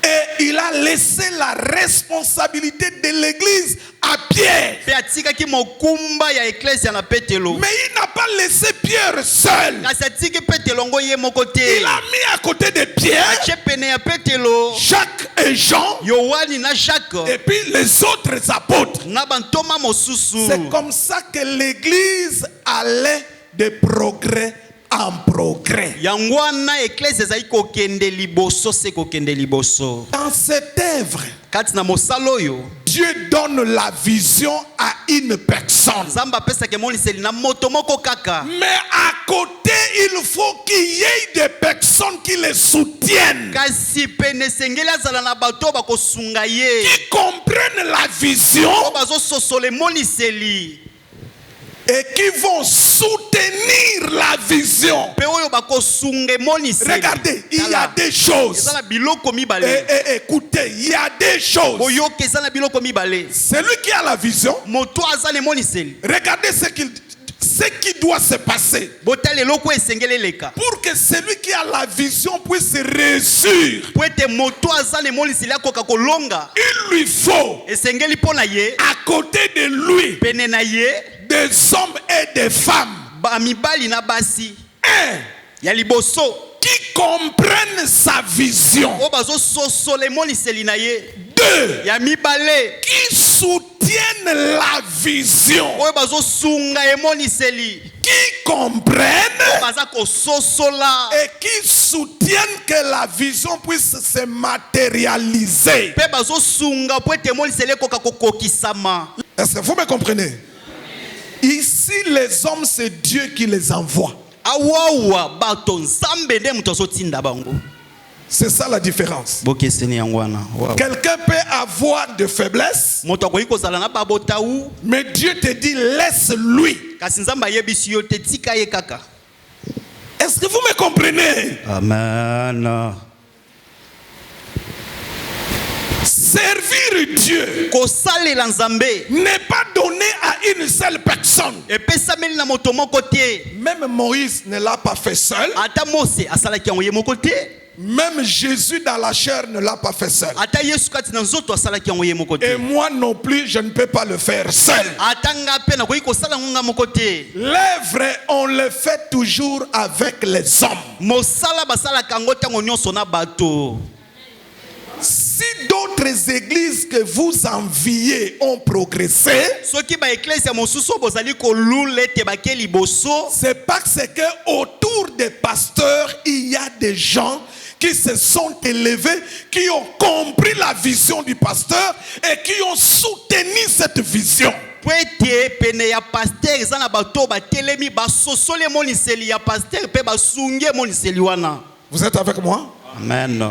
Speaker 1: Et il a laissé la responsabilité de l'église à Pierre.
Speaker 2: Pe atikaki mokumba ya ecclesia na Petelo.
Speaker 1: Mais il n'a pas laissé Pierre seul.
Speaker 2: Kasi atiki Petelo ngo ye moko te.
Speaker 1: Il a mis à côté de Pierre,
Speaker 2: Ache pene ya Petelo.
Speaker 1: Jacques et Jean,
Speaker 2: Yohani na Jacques.
Speaker 1: et puis les autres apôtres.
Speaker 2: Na bantoma mosusu.
Speaker 1: C'est comme ça que l'église allait de progrès en progrès.
Speaker 2: Yangwana ecclesia ezali kokende liboso se kokende liboso.
Speaker 1: Dans cette œuvre,
Speaker 2: Kati na mosala oyo,
Speaker 1: Dieu donne la vision à une personne.
Speaker 2: Nzambe apesaka emoniseli na moto moko kaka.
Speaker 1: Mais à côté, il faut qu'il y ait des personnes qui les soutiennent,
Speaker 2: Kasi pene sengeli azala na bato bakosunga ye.
Speaker 1: qui comprennent la vision
Speaker 2: Po bazososola emoniseli.
Speaker 1: et qui vont soutenir la vision.
Speaker 2: Pe oyo bakosunga emoniseli.
Speaker 1: Regardez, il y a
Speaker 2: Tala.
Speaker 1: des choses.
Speaker 2: Eza na biloko mibale.
Speaker 1: Écoutez, il y a des choses.
Speaker 2: Boyoka eza na biloko mibale.
Speaker 1: Celui qui a la vision,
Speaker 2: Moto aza na emoniseli.
Speaker 1: regardez ce qui doit se passer.
Speaker 2: Botala eloko esengeli eleka.
Speaker 1: Pour que celui qui a la vision puisse réussir,
Speaker 2: Po ete moto aza na emoniseli akoka kolonga.
Speaker 1: il lui faut
Speaker 2: Esengeli mpo na ye.
Speaker 1: à côté de lui
Speaker 2: Pene na ye.
Speaker 1: des hommes et des femmes
Speaker 2: Mibali na basi.
Speaker 1: un,
Speaker 2: Ya liboso.
Speaker 1: qui comprennent sa vision.
Speaker 2: O bazososola emoniseli na ye.
Speaker 1: Deux,
Speaker 2: Ya mibale.
Speaker 1: qui soutiennent la vision.
Speaker 2: Oyo bazosunga emoniseli.
Speaker 1: Qui comprennent
Speaker 2: Baza kososola.
Speaker 1: et qui soutiennent que la vision puisse se matérialiser.
Speaker 2: Pe bazosunga po ete emoniseli ekoka kokokisama.
Speaker 1: Est-ce que vous me comprenez? Ici, les hommes, c'est Dieu qui les envoie.
Speaker 2: Awawa bato nzambe nde moto azotinda bango.
Speaker 1: C'est ça la différence.
Speaker 2: Bokeseni yango wana. Wow.
Speaker 1: Quelqu'un peut avoir de faiblesse,
Speaker 2: Moto akoki kozala na babotau.
Speaker 1: mais Dieu te dit laisse-lui.
Speaker 2: Kasi nzambe ayebisi yo te tika ye kaka.
Speaker 1: Est-ce que vous me comprenez?
Speaker 2: Amen.
Speaker 1: Servir Dieu
Speaker 2: Kosalela nzambe.
Speaker 1: n'est pas donné à une seule personne.
Speaker 2: Epesameli na moto moko te.
Speaker 1: Même Moïse ne l'a pas fait seul.
Speaker 2: Ata Mose asalaki yango ye moko te.
Speaker 1: Même Jésus dans la chair ne l'a pas fait seul.
Speaker 2: Ata Yesu kati na nzoto asalaki yango ye moko
Speaker 1: Et
Speaker 2: te.
Speaker 1: moi non plus, je ne peux pas le faire seul.
Speaker 2: Ata nga pe nakoki kosala yango nga moko te.
Speaker 1: L'œuvre, on le fait toujours avec les hommes.
Speaker 2: Mosala basalaka yango ntango nyonso na bato.
Speaker 1: Si d'autres églises que vous enviez ont progressé,
Speaker 2: Soki ba ecclesia mosusu bozali kolula ete bake liboso.
Speaker 1: c'est parce que autour des pasteurs, il y a des gens qui se sont élevés, qui ont compris la vision du pasteur et qui ont soutenu cette vision.
Speaker 2: Po ete pene ya pasteur eza na bato batelemi basosole emoniseli ya pasteur pe basungi emoniseli wana.
Speaker 1: Vous êtes avec moi?
Speaker 2: Amen.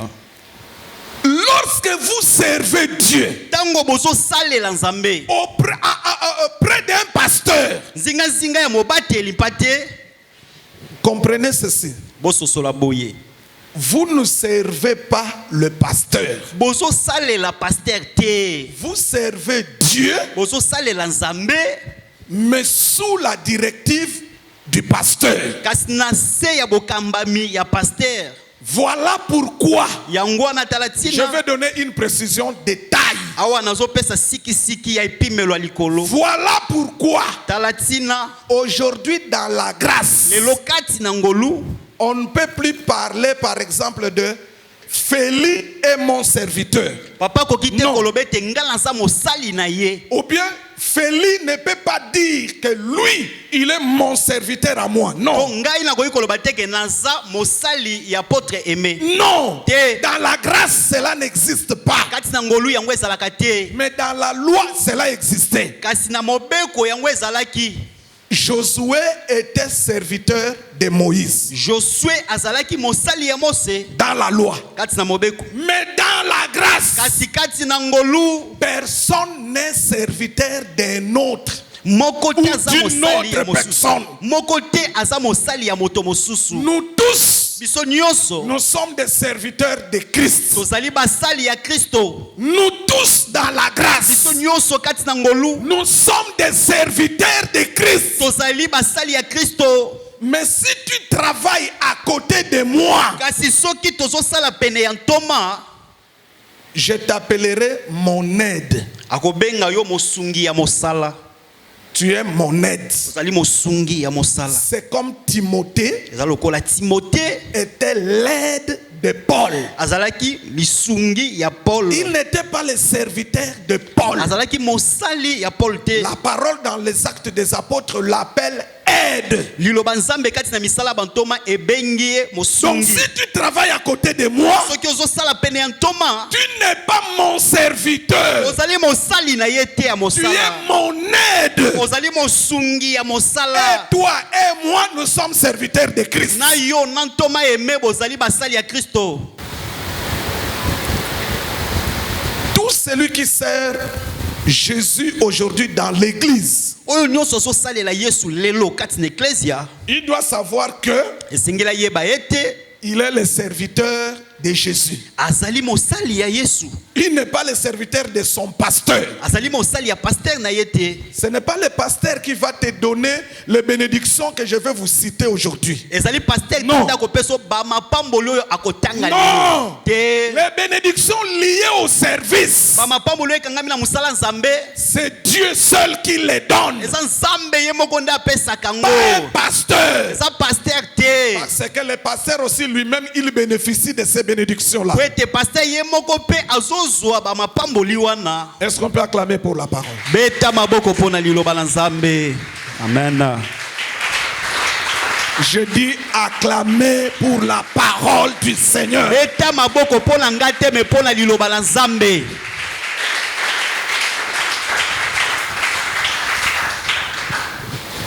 Speaker 1: Lorsque vous servez Dieu
Speaker 2: Tango bozo salela nzambe.
Speaker 1: près d'un pasteur,
Speaker 2: Zinga zinga ya mobateli pate.
Speaker 1: comprenez ceci.
Speaker 2: Bososola boye.
Speaker 1: Vous ne servez pas le pasteur.
Speaker 2: Bozo salela pasteur te.
Speaker 1: Vous servez Dieu,
Speaker 2: Bozo salela nzambe.
Speaker 1: mais sous la directive du pasteur.
Speaker 2: Kasi na se ya bokambami ya pasteur.
Speaker 1: Voilà pourquoi
Speaker 2: Yango wana
Speaker 1: je
Speaker 2: talatina.
Speaker 1: vais donner une précision de taille.
Speaker 2: Awa nazo pesa siki siki ya ipimelo likolo.
Speaker 1: Voilà pourquoi
Speaker 2: Talatina.
Speaker 1: aujourd'hui dans la grâce,
Speaker 2: Le lokati na ngolu.
Speaker 1: on ne peut plus parler par exemple de Félix est mon serviteur.
Speaker 2: Papa kokite
Speaker 1: Non.
Speaker 2: kolobete ngala nsa mosali na ye.
Speaker 1: Ou bien Félix ne peut pas dire que lui, il est mon serviteur à moi.
Speaker 2: Po
Speaker 1: Non.
Speaker 2: ngai na koyi kolobate ke naza mosali ya apôtre aimé.
Speaker 1: Non.
Speaker 2: Te.
Speaker 1: Dans la grâce, cela n'existe pas.
Speaker 2: Kati na ngolu yango ezalaka te.
Speaker 1: Mais dans la loi, cela existait.
Speaker 2: Kasi na mobeko yango ezalaki.
Speaker 1: Josué était serviteur de Moïse.
Speaker 2: Josué azalaki mosali ya Mose.
Speaker 1: Dans la loi.
Speaker 2: Kati na mobeko.
Speaker 1: Mais dans la grâce,
Speaker 2: Kasi kati na ngolu.
Speaker 1: personne n'est serviteur d'un autre.
Speaker 2: Moko te aza
Speaker 1: d'une
Speaker 2: mosali ya
Speaker 1: autre
Speaker 2: mosusu.
Speaker 1: personne.
Speaker 2: Moko te aza mosali ya moto mosusu.
Speaker 1: Nous tous,
Speaker 2: Biso nyonso
Speaker 1: nous sommes des serviteurs de Christ.
Speaker 2: tozali basali ya Kristo.
Speaker 1: Nous tous dans la grâce,
Speaker 2: Biso nyonso kati na ngolu
Speaker 1: nous sommes des serviteurs de Christ.
Speaker 2: tozali basali ya Kristo.
Speaker 1: Mais si tu travailles à côté de moi,
Speaker 2: Kasi soki tozosala pene ya ntoma,
Speaker 1: je t'appellerai mon aide.
Speaker 2: akobenga yo mosungi ya mosala.
Speaker 1: Tu es mon aide.
Speaker 2: Tozali mosungi ya mosala.
Speaker 1: C'est comme Timothée
Speaker 2: Eza lokola Timothée
Speaker 1: était l'aide de Paul.
Speaker 2: azalaki lisungi ya Paul.
Speaker 1: Il n'était pas le serviteur de Paul.
Speaker 2: Azalaki mosali ya Paul te.
Speaker 1: La parole dans les Actes des Apôtres l'appelle aide.
Speaker 2: Liloba nzambe kati na misala bantoma ebengi ye
Speaker 1: Donc
Speaker 2: mosungi.
Speaker 1: si tu travailles à côté de moi,
Speaker 2: Soki ozosala pene ya ntoma,
Speaker 1: tu n'es pas mon serviteur.
Speaker 2: ozali mosali na ye te ya
Speaker 1: Tu
Speaker 2: mosala.
Speaker 1: es mon aide.
Speaker 2: Ozali mosungi ya
Speaker 1: Et
Speaker 2: mosala.
Speaker 1: toi et moi, nous sommes serviteurs de Christ.
Speaker 2: Na yo na ntoma eme bozali basali ya Kristo.
Speaker 1: Tout celui qui sert Jésus aujourd'hui dans l'église,
Speaker 2: Oyo nyonso azosalela Yesu lelo kati na eklesia,
Speaker 1: il doit savoir que
Speaker 2: esengela yeba ete
Speaker 1: il est le serviteur de Jésus.
Speaker 2: azali mosali ya Yesu.
Speaker 1: Il n'est pas le serviteur de son pasteur.
Speaker 2: Azali mosali ya pasteur na ye te.
Speaker 1: Ce n'est pas le pasteur qui va te donner les bénédictions que je vais vous citer aujourd'hui.
Speaker 2: Ezali pasteur
Speaker 1: Non.
Speaker 2: kanda kopeso ba mapambolo oyo akotanga
Speaker 1: Non.
Speaker 2: te.
Speaker 1: Les bénédictions liées au service,
Speaker 2: Ba mapambolo ekangami na musala nzambe.
Speaker 1: c'est Dieu seul qui les donne.
Speaker 2: Eza nzambe ye moko nde apesaka ngo.
Speaker 1: Pas un pasteur.
Speaker 2: Eza pasteur te.
Speaker 1: Parce que le pasteur aussi lui-même, il bénéficie de ces bénédictions-là.
Speaker 2: Po ete pasteur ye moko pe azozwa ba mapamboli wana.
Speaker 1: Est-ce qu'on peut acclamer pour la parole?
Speaker 2: Beta maboko pona liloba la nzambe. Amen.
Speaker 1: Je dis acclamer pour la parole du Seigneur.
Speaker 2: Beta maboko pona ngate me pona liloba la nzambe.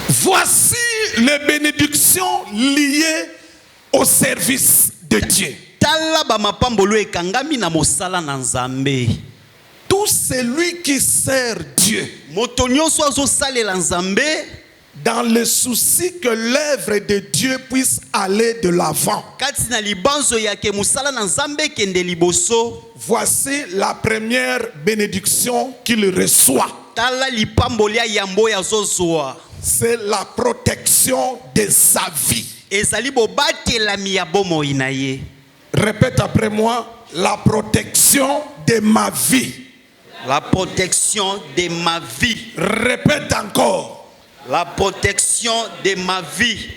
Speaker 1: Voici les bénédictions liées au service de Dieu.
Speaker 2: Tala ba mapambolo ekangami na mosala na nzambe.
Speaker 1: Tout celui qui sert Dieu
Speaker 2: Moto nyonso azosalela nzambe
Speaker 1: dans le souci que l'œuvre de Dieu puisse aller de l'avant.
Speaker 2: kati na libanzo yake musala na nzambe kende liboso.
Speaker 1: Voici la première bénédiction qu'il reçoit.
Speaker 2: Tala lipamboli ya yambo ya zozwa.
Speaker 1: C'est la protection de sa vie.
Speaker 2: Ezali bobatelami ya bomoi na ye.
Speaker 1: Répète après moi, la protection de ma vie.
Speaker 2: La protection de ma vie.
Speaker 1: Répète encore.
Speaker 2: La protection de ma vie.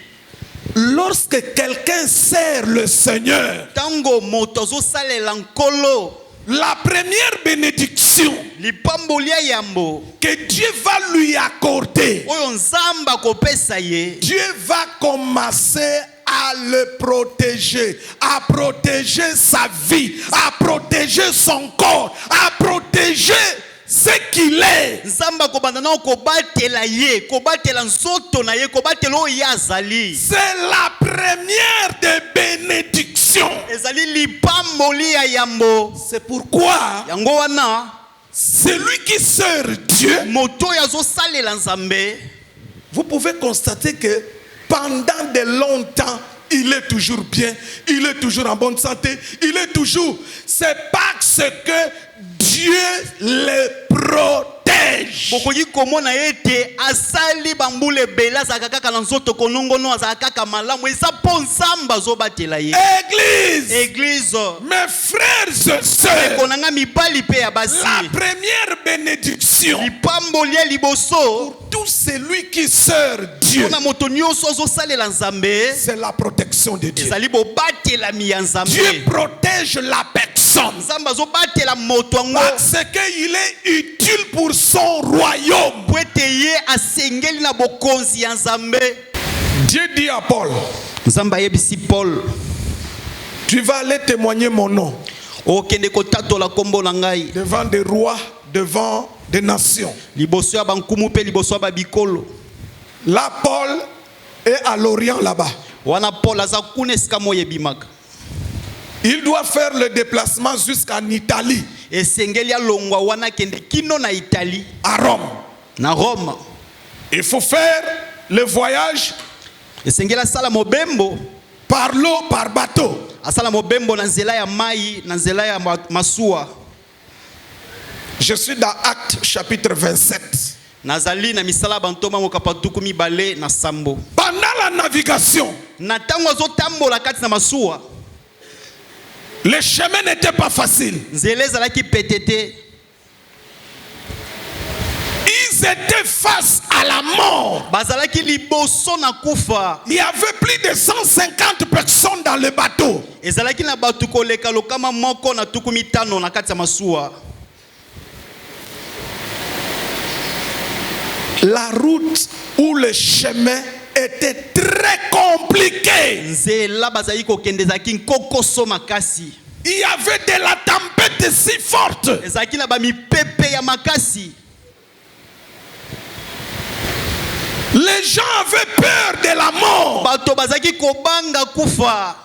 Speaker 1: Lorsque quelqu'un sert le Seigneur,
Speaker 2: Tango moto azosalela nkolo.
Speaker 1: la première bénédiction
Speaker 2: Lipamboli ya yambo.
Speaker 1: que Dieu va lui accorder,
Speaker 2: Oyo nzamba kopesa ye.
Speaker 1: Dieu va commencer à le protéger, à protéger sa vie, à protéger son corps, à protéger ce qu'il est.
Speaker 2: Nzamba kobanda na kobatela ye, kobatela nzoto na ye, kobatela oyo ye azali.
Speaker 1: C'est la première des bénédictions.
Speaker 2: Ezali lipamboli ya yambo.
Speaker 1: C'est pourquoi
Speaker 2: Yango wana
Speaker 1: celui qui sert Dieu,
Speaker 2: moto ya zosalela nzambe.
Speaker 1: vous pouvez constater que pendant de longtemps, il est toujours bien, il est toujours en bonne santé, il est toujours. C'est parce que Dieu le protège.
Speaker 2: Bokoki komona ete asali bambule bela azalaka kaka na nzoto konongono azalaka kaka malamu eza mpo nzamba azobatela ye.
Speaker 1: Église,
Speaker 2: Église,
Speaker 1: mes frères et sœurs,
Speaker 2: konanga mibali pe ya basi.
Speaker 1: la première bénédiction
Speaker 2: Lipamboli ya liboso
Speaker 1: pour tout celui qui sert Dieu,
Speaker 2: mpona moto nyonso azosalela nzambe
Speaker 1: c'est la protection de Dieu.
Speaker 2: ezali bobatelami ya nzambe.
Speaker 1: Dieu protège la personne
Speaker 2: Nzambe azobatela moto yango
Speaker 1: parce qu'il est utile pour son royaume.
Speaker 2: po ete ye asengeli na bokonzi ya nzambe.
Speaker 1: Dieu dit à Paul,
Speaker 2: Nzambe ayebisi Paul,
Speaker 1: tu vas aller témoigner mon nom
Speaker 2: okende kotatola kombo na ngai
Speaker 1: devant des rois, devant des nations.
Speaker 2: liboso ya bankumu pe liboso ya babikolo.
Speaker 1: Là, Paul est à l'Orient là-bas.
Speaker 2: Wana Paul aza kuna esika moyo ebimaka.
Speaker 1: Il doit faire le déplacement jusqu'en Italie,
Speaker 2: Esengeli alongwa wana kende kino na Italie
Speaker 1: à Rome.
Speaker 2: na Rome.
Speaker 1: Il faut faire le voyage
Speaker 2: esengeli asala mobembo
Speaker 1: par l'eau, par bateau.
Speaker 2: asala mobembo na nzela ya mai na nzela ya masuwa.
Speaker 1: Je suis dans Actes chapitre 27.
Speaker 2: Nazali na misala bantoma mokapatuku mibale na sambo.
Speaker 1: Pendant la navigation,
Speaker 2: Na tango azotambola kati na masuwa,
Speaker 1: le chemin n'était pas facile.
Speaker 2: nzela ezalaki petete.
Speaker 1: Ils étaient face à la mort.
Speaker 2: Bazalaki liboso na kufa.
Speaker 1: Il y avait plus de 150 personnes dans le bateau.
Speaker 2: Ezalaki na batu koleka lokama moko na tuku mitano na kati ya masuwa.
Speaker 1: La route ou le chemin était très compliqué.
Speaker 2: Nzela bazali kokende ezalaki nkokoso makasi.
Speaker 1: Il y avait de la tempête si forte.
Speaker 2: Ezalaki na bamipepe ya makasi.
Speaker 1: Les gens avaient peur de la mort.
Speaker 2: Bato bazalaki kobanga kufa.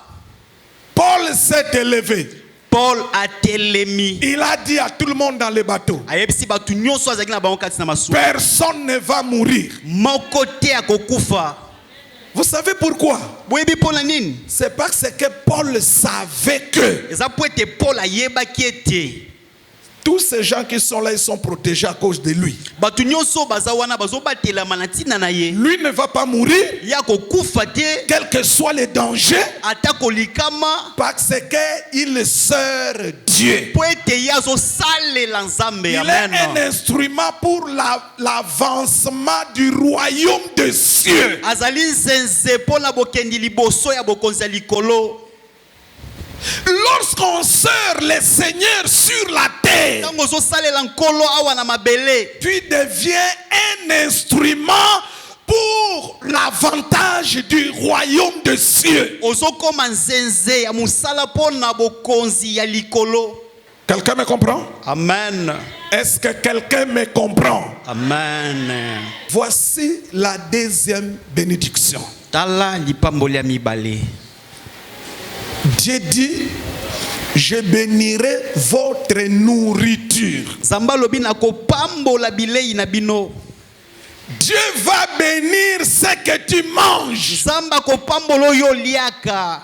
Speaker 1: Paul s'est élevé.
Speaker 2: Paul atelemi.
Speaker 1: Il a dit à tout le monde dans le bateau,
Speaker 2: Ayebisi batu nyonso azalaki na bango kati na masuwa.
Speaker 1: personne ne va mourir.
Speaker 2: Moko te akokufa.
Speaker 1: Vous savez pourquoi?
Speaker 2: Boyebi pona nini?
Speaker 1: C'est parce que Paul savait que
Speaker 2: Eza po ete Paul ayebaki ete
Speaker 1: tous ces gens qui sont là, ils sont protégés à cause de lui.
Speaker 2: batu nyonso baza wana bazobatelama na ntina na ye.
Speaker 1: Lui ne va pas mourir,
Speaker 2: Ye akokufa te
Speaker 1: quel que soit le danger,
Speaker 2: ata kolikama
Speaker 1: parce qu'il sert Dieu.
Speaker 2: po ete ye azosalela Nzambe.
Speaker 1: Il est un
Speaker 2: Amen.
Speaker 1: instrument pour l'avancement du royaume des cieux.
Speaker 2: Azali nzenze mpona bokendi liboso ya bokonzi ya likolo.
Speaker 1: Lorsqu'on sert le Seigneur sur la terre,
Speaker 2: Tango ozosalela nkolo awa na mabele,
Speaker 1: tu deviens un instrument pour l'avantage du royaume des cieux.
Speaker 2: ozokoma nzenze ya mosala mpona bokonzi ya likolo.
Speaker 1: Quelqu'un me comprend?
Speaker 2: Amen.
Speaker 1: Est-ce que quelqu'un me comprend?
Speaker 2: Amen.
Speaker 1: Voici la deuxième bénédiction.
Speaker 2: Tala lipamboli ya mibale.
Speaker 1: Dieu dit, je bénirai votre nourriture.
Speaker 2: Zamba lobi na kopambola bilei na bino.
Speaker 1: Dieu va bénir ce que tu manges.
Speaker 2: Zamba kopambola oyo liaka.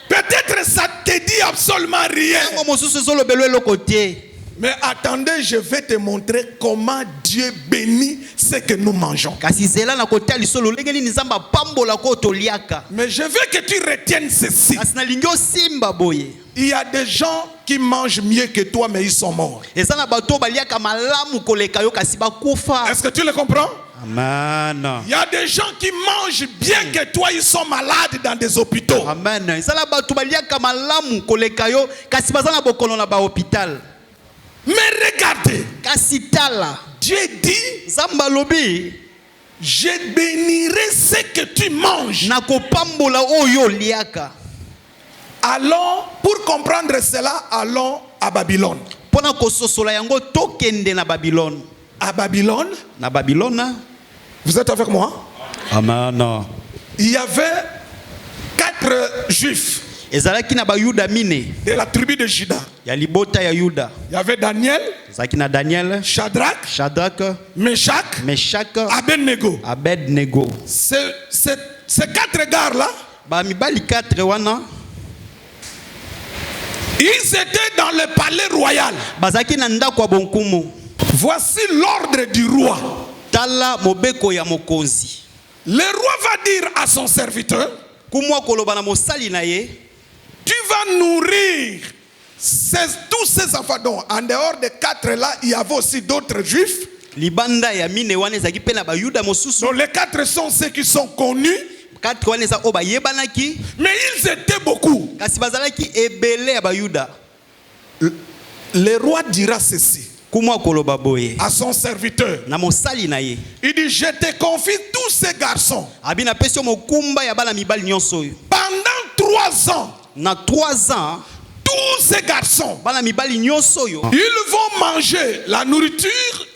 Speaker 1: Peut-être ça te dit absolument rien.
Speaker 2: Tango mosusu ezolobelo eloko te.
Speaker 1: Mais attendez, je vais te montrer comment Dieu bénit ce que nous mangeons.
Speaker 2: Kasi zela na kotia lisolo lenge nini Nzamba pambola ko to liaka.
Speaker 1: Mais je veux que tu retiennes ceci.
Speaker 2: Kasi na lingi osimba boye.
Speaker 1: Il y a des gens qui mangent mieux que toi, mais ils sont morts.
Speaker 2: Eza na bato baliaka malamu koleka yo kasi bakufa.
Speaker 1: Est-ce que tu le comprends?
Speaker 2: Amen.
Speaker 1: Il y a des gens qui mangent bien que toi, ils sont malades dans des hôpitaux.
Speaker 2: Amen. Eza na bato baliaka malamu koleka yo kasi baza na bokono na ba hôpital.
Speaker 1: Mais regardez,
Speaker 2: Kasi tala.
Speaker 1: Dieu dit,
Speaker 2: Nzamba lobi
Speaker 1: je bénirai ce que tu manges.
Speaker 2: na kopambola oyo liaka.
Speaker 1: Allons, pour comprendre cela, allons à Babylone.
Speaker 2: Pona kososola yango tokende na Babylone.
Speaker 1: À Babylone,
Speaker 2: Na Babylone.
Speaker 1: vous êtes avec moi?
Speaker 2: Amen.
Speaker 1: Il y avait 4 juifs
Speaker 2: Ezalaki na ba Yuda mine
Speaker 1: de la tribu de Juda.
Speaker 2: ya libota ya Yuda.
Speaker 1: Il y avait Daniel,
Speaker 2: Ezalaki na Daniel,
Speaker 1: Shadrach,
Speaker 2: Shadrach,
Speaker 1: Meshach,
Speaker 2: Meshach,
Speaker 1: Abednego.
Speaker 2: Abednego.
Speaker 1: Ces 4 gars-là,
Speaker 2: Ba mibali 4 wana
Speaker 1: ils étaient dans le palais royal.
Speaker 2: bazaki na ndako ya bonkumu.
Speaker 1: Voici l'ordre du roi.
Speaker 2: Tala mobeko ya mokonzi.
Speaker 1: Le roi va dire à son serviteur,
Speaker 2: Kumwa koloba na mosali na ye,
Speaker 1: tu vas nourrir tous ces enfants. Donc, en dehors des 4 là, il y avait aussi d'autres juifs.
Speaker 2: libanda ya mine wana ezaki pe na ba Yuda mosusu.
Speaker 1: Donc, les 4 sont ceux qui sont connus,
Speaker 2: 4 wana eza o ba yebanaki,
Speaker 1: mais ils étaient beaucoup.
Speaker 2: kasi bazalaki ebele ya ba Yuda.
Speaker 1: Le roi dira ceci
Speaker 2: Kumwa koloba boye
Speaker 1: à son serviteur.
Speaker 2: na mosali na ye.
Speaker 1: Il dit, je te confie tous ces garçons.
Speaker 2: Abina pesio mokumba ya bana mibali nyonso oyo.
Speaker 1: Pendant 3 ans,
Speaker 2: Na 3 ans,
Speaker 1: tous ces garçons,
Speaker 2: bana mibali nyonso oyo
Speaker 1: ils vont manger la nourriture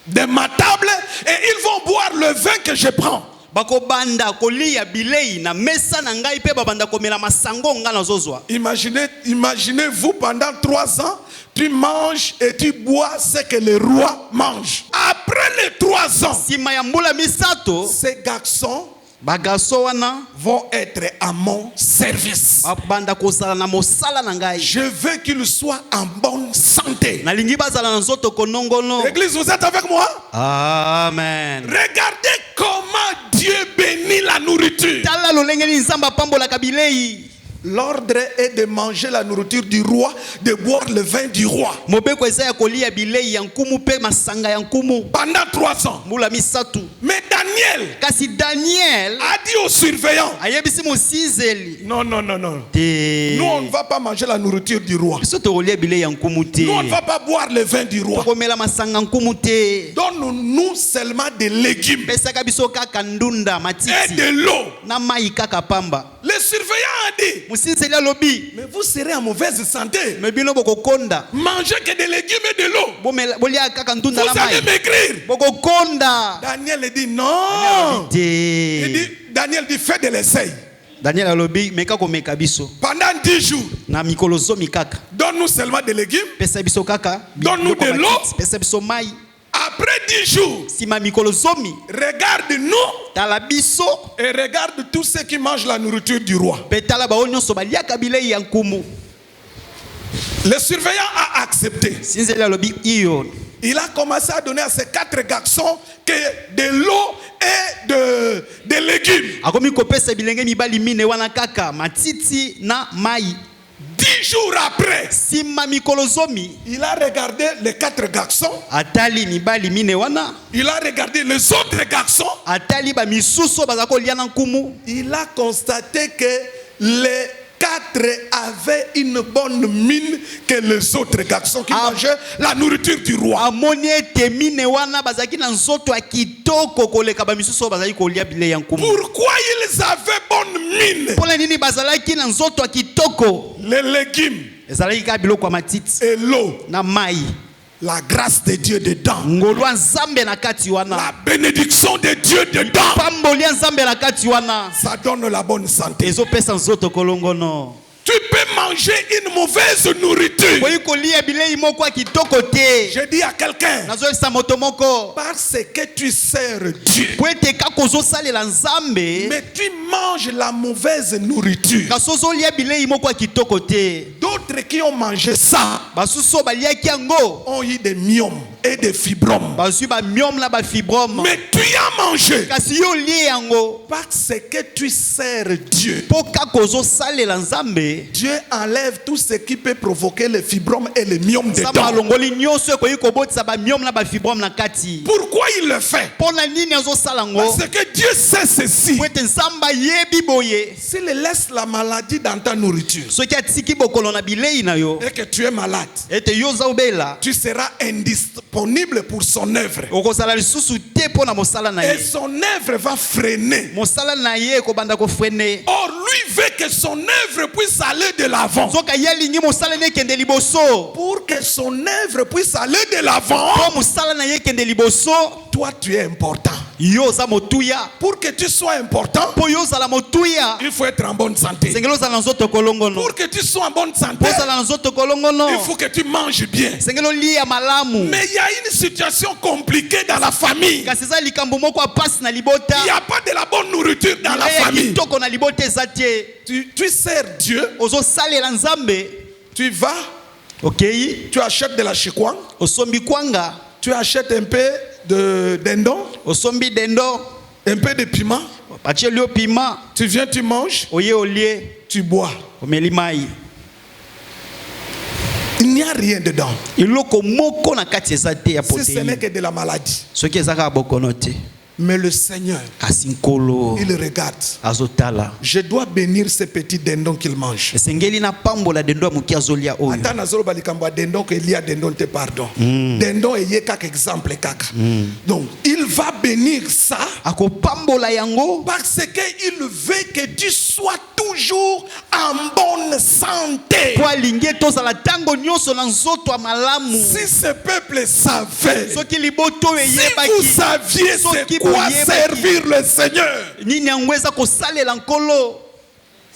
Speaker 1: de ma table et ils vont boire le vin que je prends.
Speaker 2: bakobanda kolia bilei na mesa na ngai pe babanda komela masango nga nazozwa.
Speaker 1: Imaginez-vous pendant 3 ans, tu manges et tu bois ce que le roi mange. Après les 3 ans,
Speaker 2: Sima ya mbula misato
Speaker 1: ces garçons
Speaker 2: bagaso wana
Speaker 1: vont être à mon service.
Speaker 2: babanda kozala na mosala na ngai.
Speaker 1: Je veux qu'ils soient en bonne santé.
Speaker 2: Nalingi bazala na nzoto konongono.
Speaker 1: Église, vous êtes avec moi?
Speaker 2: Amen.
Speaker 1: Regardez comment Dieu bénit la nourriture.
Speaker 2: Tala lolengeli nzamba pambola kabilei.
Speaker 1: L'ordre est de manger la nourriture du roi, de boire le vin du roi.
Speaker 2: Mobeko eza ya kolia bilei ya nkumu pe masanga ya nkumu.
Speaker 1: Pendant 3 ans.
Speaker 2: Mbula misatu.
Speaker 1: Mais Daniel
Speaker 2: Kasi Daniel
Speaker 1: a dit aux surveillants,
Speaker 2: ayebisi mosinzeli.
Speaker 1: non, non, non, non.
Speaker 2: Te.
Speaker 1: Nous, on ne va pas manger la nourriture du roi.
Speaker 2: Biso tokolia bilei ya nkumu te.
Speaker 1: Nous, on ne va pas boire le vin du roi.
Speaker 2: Tokomela masanga nkumu te.
Speaker 1: Donne-nous seulement des légumes
Speaker 2: Pesaka biso kaka ndunda
Speaker 1: et
Speaker 2: matiti.
Speaker 1: de l'eau.
Speaker 2: Na mai kaka pamba.
Speaker 1: Le surveillant a dit,
Speaker 2: Mosinzeli alobi.
Speaker 1: mais vous serez en mauvaise santé.
Speaker 2: Me bino bokokonda.
Speaker 1: Mangez que des légumes et de l'eau.
Speaker 2: Bolia kaka ndunda la
Speaker 1: Vous allez
Speaker 2: mai.
Speaker 1: maigrir.
Speaker 2: Bokokonda.
Speaker 1: Daniel dit non. Il dit,
Speaker 2: Te.
Speaker 1: Daniel dit, fais de l'essai.
Speaker 2: Daniel alobi meka komeka biso.
Speaker 1: Pendant 10 jours,
Speaker 2: Na mikolo zomi kaka.
Speaker 1: donne-nous seulement des légumes.
Speaker 2: Pesa biso kaka.
Speaker 1: Donne-nous
Speaker 2: biloko
Speaker 1: de
Speaker 2: matiti.
Speaker 1: l'eau.
Speaker 2: Pesa biso mai.
Speaker 1: Après 10 jours,
Speaker 2: Sima mikolo zomi.
Speaker 1: regarde-nous
Speaker 2: Tala biso.
Speaker 1: et regarde tous ceux qui mangent la nourriture du roi.
Speaker 2: Pe tala bao nyonso baliaka bilei ya nkumu.
Speaker 1: Le surveillant a accepté.
Speaker 2: Sinzeli alobi iyo.
Speaker 1: Il a commencé à donner à ces 4 garçons que de l'eau et des légumes.
Speaker 2: Akomi kopesa bilenge mibali mine wana kaka matiti na mai.
Speaker 1: 10 jours après,
Speaker 2: Sima mikolo zomi.
Speaker 1: il a regardé les 4 garçons.
Speaker 2: Atali mibali mine wana.
Speaker 1: Il a regardé les autres garçons.
Speaker 2: Atali ba misuso bazako lia na nkumu.
Speaker 1: Il a constaté que les 4 avaient une bonne mine que les autres garçons qui mangeaient la nourriture du roi.
Speaker 2: Amoni ete mine wana bazaki na nzoto ya kitoko koleka ba misuso bazali kolia bilei ya nkumu.
Speaker 1: Pourquoi ils avaient bonne mine?
Speaker 2: Pona nini bazalaki na nzoto ya kitoko?
Speaker 1: Les légumes
Speaker 2: Ezalaki ka biloko ya matiti
Speaker 1: et l'eau.
Speaker 2: na mai.
Speaker 1: La grâce de Dieu dedans.
Speaker 2: Ngolo ya Nzambe na kati wana.
Speaker 1: La bénédiction de Dieu dedans.
Speaker 2: Pamboli ya Nzambe na kati wana.
Speaker 1: Ça donne la bonne santé.
Speaker 2: Ezopesa nzoto kolongono.
Speaker 1: Tu peux manger une mauvaise nourriture.
Speaker 2: Boyi kolia bilei moko ya kitoko te.
Speaker 1: Je dis à quelqu'un,
Speaker 2: Nazoyebisa moto moko.
Speaker 1: parce que tu sers Dieu,
Speaker 2: Po ete kaka ozosalela Nzambe.
Speaker 1: mais tu manges la mauvaise nourriture.
Speaker 2: Kasi ozolia bilei moko ya kitoko te.
Speaker 1: D'autres qui ont mangé ça
Speaker 2: Basusu baliaki yango.
Speaker 1: ont eu des myomes et des fibromes.
Speaker 2: Bazwi ba myome na ba fibrome.
Speaker 1: Mais tu as mangé
Speaker 2: Kasi yo lie yango.
Speaker 1: parce que tu sers Dieu.
Speaker 2: Po kaka ozosalela Nzambe.
Speaker 1: Dieu enlève tout ce qui peut provoquer les fibromes et les myomes
Speaker 2: Nzambe
Speaker 1: dedans.
Speaker 2: alongoli nyonso ekoki kobotisa ba myome na ba fibrome na kati.
Speaker 1: Pourquoi il le fait?
Speaker 2: Pona nini azosala yango?
Speaker 1: Parce que Dieu sait ceci.
Speaker 2: Po ete Nzambe ayebi boye.
Speaker 1: S'il laisse la maladie dans ta nourriture
Speaker 2: Soki atiki bokolo na bilei na yo.
Speaker 1: et que tu es malade,
Speaker 2: Ete yo oza obela.
Speaker 1: tu seras indisponible pour son œuvre.
Speaker 2: Okozala lisusu te pona mosala na
Speaker 1: Et
Speaker 2: ye.
Speaker 1: son œuvre va freiner.
Speaker 2: Mosala na ye ekobanda kofrene.
Speaker 1: Or, lui veut que son œuvre puisse aller de l'avant.
Speaker 2: Soki ye alingi mosala na ekende liboso.
Speaker 1: Pour que son œuvre puisse aller de l'avant,
Speaker 2: Po mosala na ye ekende liboso.
Speaker 1: toi tu es important.
Speaker 2: Yo oza motuya.
Speaker 1: Pour que tu sois important,
Speaker 2: Po yo ozala motuya.
Speaker 1: il faut être en bonne santé.
Speaker 2: Sengeli ozala na nzoto kolongono.
Speaker 1: Pour que tu sois en bonne santé,
Speaker 2: Po ozala na nzoto kolongono.
Speaker 1: il faut que tu manges bien.
Speaker 2: Sengeli olia malamu.
Speaker 1: Mais il y a une situation compliquée dans la famille.
Speaker 2: Kasi eza likambo moko ya pasi na libota.
Speaker 1: Il n'y a pas de la bonne nourriture dans la
Speaker 2: Bilei ya
Speaker 1: famille.
Speaker 2: kitoko na libota eza te.
Speaker 1: Tu sers Dieu,
Speaker 2: Ozosalela Nzambe.
Speaker 1: tu vas,
Speaker 2: Okei.
Speaker 1: tu achètes de la chikwang,
Speaker 2: Osombi kwanga.
Speaker 1: tu achètes un peu de dindon,
Speaker 2: Osombi dendo.
Speaker 1: un peu de piment,
Speaker 2: Batie lio pima.
Speaker 1: tu viens, tu manges,
Speaker 2: Oye olie.
Speaker 1: tu bois.
Speaker 2: Omeli mai.
Speaker 1: Il n'y a rien dedans.
Speaker 2: Iloko moko na kati eza te ya
Speaker 1: Si ce n'est
Speaker 2: protéine.
Speaker 1: que de la maladie.
Speaker 2: Soki ezaka bokono te.
Speaker 1: Mais le Seigneur,
Speaker 2: Kasi nkolo
Speaker 1: il regarde.
Speaker 2: azotala.
Speaker 1: Je dois bénir ces petits dindons qu'il mange.
Speaker 2: Esengeli na pambola dendo ya moki azolia oyo.
Speaker 1: Ata nazoloba likambo ya dindon que il y a dindon te pardon. Dindon est kaka exemple kaka. Donc il va bénir ça
Speaker 2: Akopambola yango.
Speaker 1: parce que il veut que tu sois toujours en bonne santé.
Speaker 2: Po alingi tozala tango nyonso na nzoto ya malamu.
Speaker 1: Si ce peuple savait,
Speaker 2: Soki liboto
Speaker 1: si vous
Speaker 2: eyebaki.
Speaker 1: saviez
Speaker 2: Soki
Speaker 1: c'est Pourquoi servir le Seigneur?
Speaker 2: nini yango eza kosalela nkolo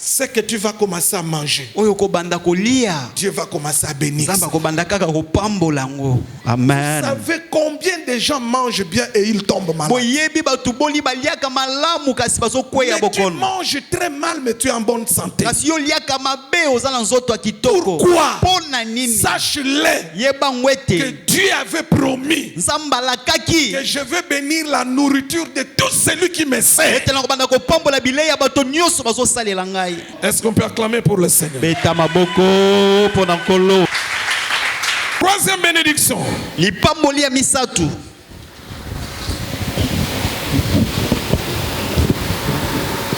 Speaker 1: C'est que tu vas commencer à manger.
Speaker 2: oyo kobanda kolia
Speaker 1: Dieu va commencer à bénir.
Speaker 2: nzambe
Speaker 1: Ça.
Speaker 2: akobanda kaka kopambola yango
Speaker 1: Vous
Speaker 2: amen
Speaker 1: savez combien de gens mangent bien et ils tombent malades?
Speaker 2: boyebi bato boli baliaka malamu kasi bazokweya
Speaker 1: Mais tu
Speaker 2: bokono
Speaker 1: manges très mal, mais tu es en bonne santé.
Speaker 2: kasi yo liaka mabe oza na nzoto ya kitoko
Speaker 1: Pourquoi?
Speaker 2: mpo na nini
Speaker 1: Sache-le
Speaker 2: yeba ngo
Speaker 1: que
Speaker 2: ete
Speaker 1: Dieu avait promis
Speaker 2: nzambe alakaki
Speaker 1: que je vais bénir la nourriture de tout celui qui me sert.
Speaker 2: ete na kobanda kopambola bilei ya bato nyonso bazosalela ngai
Speaker 1: Est-ce qu'on peut acclamer pour le Seigneur?
Speaker 2: beta maboko mpo na nkolo
Speaker 1: Troisième bénédiction.
Speaker 2: lipamboli ya misato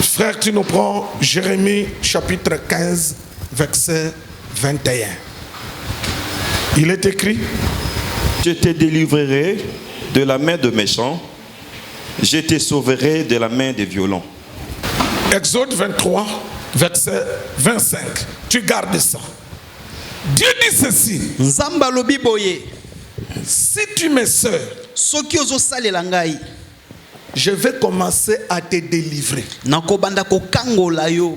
Speaker 1: Frère, tu nous prends Jérémie chapitre 15, verset 21. Il est écrit:
Speaker 3: Je te délivrerai de la main de méchants, je te sauverai de la main des violents.
Speaker 1: Exode 23, verset 25. Tu gardes ça. Dieu dit ceci:
Speaker 2: nzambe alobi boye
Speaker 1: si tu me sers,
Speaker 2: soki ozosalela ngai
Speaker 1: je vais commencer à te délivrer.
Speaker 2: nakobanda kokangola yo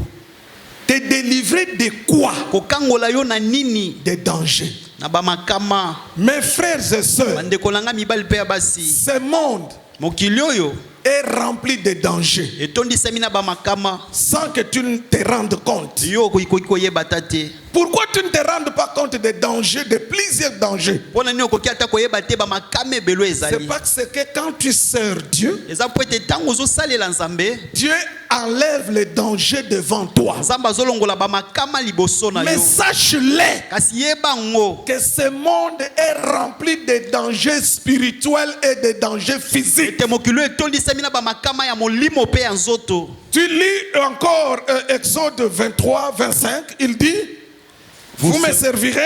Speaker 1: Te délivrer de quoi?
Speaker 2: kokangola yo na nini
Speaker 1: Des dangers.
Speaker 2: na bamakama
Speaker 1: Mes frères et sœurs,
Speaker 2: bandeko na ngai mibali mpe ya basi
Speaker 1: ce monde
Speaker 2: mokili oyo
Speaker 1: est rempli de dangers
Speaker 2: etondisami na bamakama
Speaker 1: sans que tu ne te rendes compte.
Speaker 2: yo okoki koyeba ta te
Speaker 1: Pourquoi tu ne te rends pas compte des dangers, de plusieurs dangers?
Speaker 2: mpo na nini okoki ata koyeba te bamakama ebelo
Speaker 1: C'est
Speaker 2: ezali
Speaker 1: parce que quand tu sers Dieu,
Speaker 2: eza mpo ete ntango ozosalela nzambe
Speaker 1: Dieu enlève les dangers devant toi.
Speaker 2: nzambe azolongola bamakama liboso na
Speaker 1: Mais
Speaker 2: yo
Speaker 1: sache-le
Speaker 2: kasi yeba ngo
Speaker 1: que ce monde est rempli de dangers spirituels et de dangers physiques.
Speaker 2: ete mokili oyo etondisami na bamakama ya molimo mpe ya nzoto
Speaker 1: Tu lis encore Exode 23, 25, il dit: vous me servirez,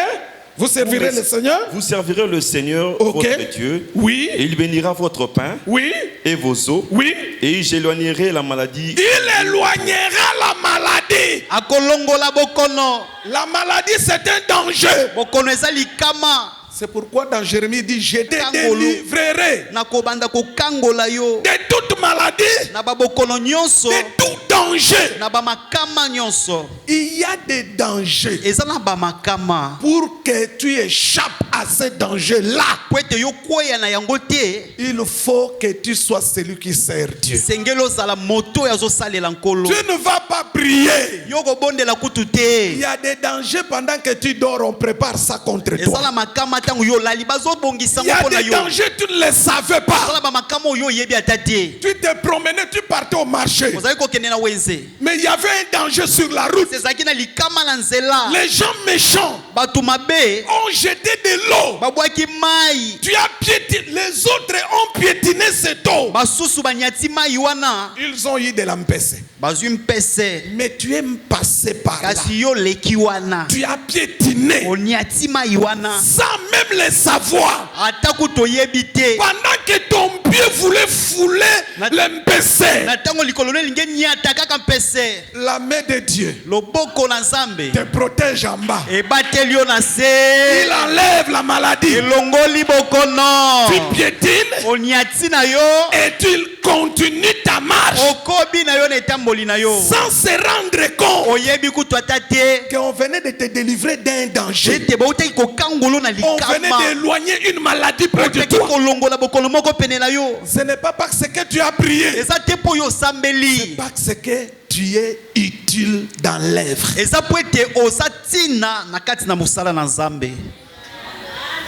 Speaker 1: vous servirez le Seigneur.
Speaker 3: Vous servirez le Seigneur,
Speaker 1: Ok.
Speaker 3: votre Dieu,
Speaker 1: Oui,
Speaker 3: et il bénira votre pain
Speaker 1: oui,
Speaker 3: et vos eaux,
Speaker 1: oui.
Speaker 3: et j'éloignerai la maladie.
Speaker 1: Il éloignera la maladie.
Speaker 2: akolongola bokono
Speaker 1: La maladie, c'est un danger.
Speaker 2: bokono eza likama
Speaker 1: C'est pourquoi dans Jérémie, il dit: je te
Speaker 2: Kangolo.
Speaker 1: délivrerai
Speaker 2: nakobanda kokangola yo
Speaker 1: de toute maladie,
Speaker 2: na babokono nyonso
Speaker 1: de tout danger.
Speaker 2: na bamakama nyonso
Speaker 1: Il y a des dangers.
Speaker 2: eza na bamakama
Speaker 1: Pour que tu échappes à ces dangers-là,
Speaker 2: po ete yo kweya na yango te
Speaker 1: il faut que tu sois celui qui sert Dieu.
Speaker 2: sengeli ozala moto oyo azosalela nkolo
Speaker 1: Tu ne vas pas prier.
Speaker 2: yo kobondela kutu
Speaker 1: Il
Speaker 2: te
Speaker 1: y a des dangers pendant que tu dors, on prépare ça contre
Speaker 2: eza
Speaker 1: toi.
Speaker 2: na makama ntango yo olali bazobongisa
Speaker 1: Il y
Speaker 2: ngo
Speaker 1: a
Speaker 2: mpo na
Speaker 1: des
Speaker 2: yo
Speaker 1: dangers, tu ne les savais
Speaker 2: eza
Speaker 1: pas.
Speaker 2: na bamakama oyo oyebi ata te
Speaker 1: Tu te promenais, tu partais au marché.
Speaker 2: ozali kokende na wenze
Speaker 1: Mais il y avait un danger sur la route.
Speaker 2: ezalaki na likama na nzela
Speaker 1: Les gens méchants
Speaker 2: bato mabe
Speaker 1: ont jeté de l'eau.
Speaker 2: babwaki mai
Speaker 1: Tu as piétiné, les autres ont piétiné cette eau.
Speaker 2: basusu banyati mai wana
Speaker 1: Ils ont eu de la mpese.
Speaker 2: bazwi mpese
Speaker 1: Mais tu es passé par là.
Speaker 2: kasi yo leki wana
Speaker 1: Tu as piétiné
Speaker 2: oniati mai wana
Speaker 1: sans même le savoir.
Speaker 2: ata kutu oyebi te
Speaker 1: Pendant que ton pied voulait fouler le mpese,
Speaker 2: na ntango likolo no elingi eniata kaka mpese
Speaker 1: la main de Dieu
Speaker 2: loboko na nzambe
Speaker 1: te protège en bas.
Speaker 2: ebateli yo na
Speaker 1: Il
Speaker 2: se
Speaker 1: enlève la maladie.
Speaker 2: elongoli bokono
Speaker 1: Tu piétines
Speaker 2: oniati na yo
Speaker 1: et tu continues ta marche
Speaker 2: okobi na yo na etamboli na yo
Speaker 1: sans se rendre compte
Speaker 2: oyebi kutu ata te
Speaker 1: qu'on venait de te délivrer d'un danger.
Speaker 2: ete bautaki kokangolo na
Speaker 1: On venait
Speaker 2: likama
Speaker 1: d'éloigner une maladie près de
Speaker 2: otaki
Speaker 1: toi.
Speaker 2: kolongola bokono moko pene na yo
Speaker 1: Ce n'est pas parce que tu as prié,
Speaker 2: eza te mpo yo osambeli
Speaker 1: parce que tu es utile dans l'œuvre.
Speaker 2: eza mpo ete oza ntina na kati na mosala na nzambe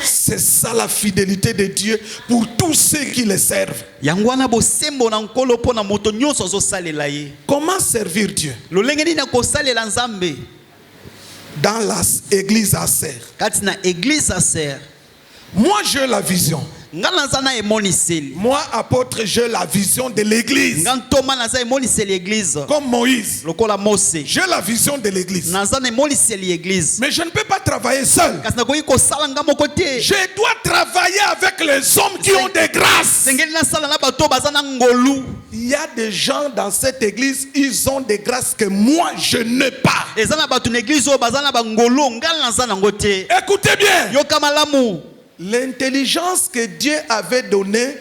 Speaker 1: C'est ça la fidélité de Dieu pour tous ceux qui le servent.
Speaker 2: yango wana bosembo na nkolo mpo na moto nyonso azosalela ye
Speaker 1: Comment servir Dieu?
Speaker 2: lolenge nini ya kosalela nzambe
Speaker 1: Dans l'église à serre.
Speaker 2: kati na eglise aser
Speaker 1: Moi, j'ai la vision.
Speaker 2: nga naza na emoniseli
Speaker 1: Moi, apôtre, j'ai la vision de l'église.
Speaker 2: nga ntoma naza emoniseli eglise
Speaker 1: Comme Moïse.
Speaker 2: lokola mose
Speaker 1: J'ai la vision de l'église.
Speaker 2: naza na emoniseli eglise
Speaker 1: Mais je ne peux pas travailler seul.
Speaker 2: kasi nakoki kosala nga moko te
Speaker 1: Je dois travailler avec les hommes qui ont des grâces.
Speaker 2: sengeli nasala na bato baza na ngolu
Speaker 1: Il y a des gens dans cette église, ils ont des grâces que moi, je n'ai pas.
Speaker 2: eza na bato na eglise oyo baza na bangolu ngai naza nango te
Speaker 1: Écoutez bien.
Speaker 2: yoka malamu
Speaker 1: L'intelligence que Dieu avait donnée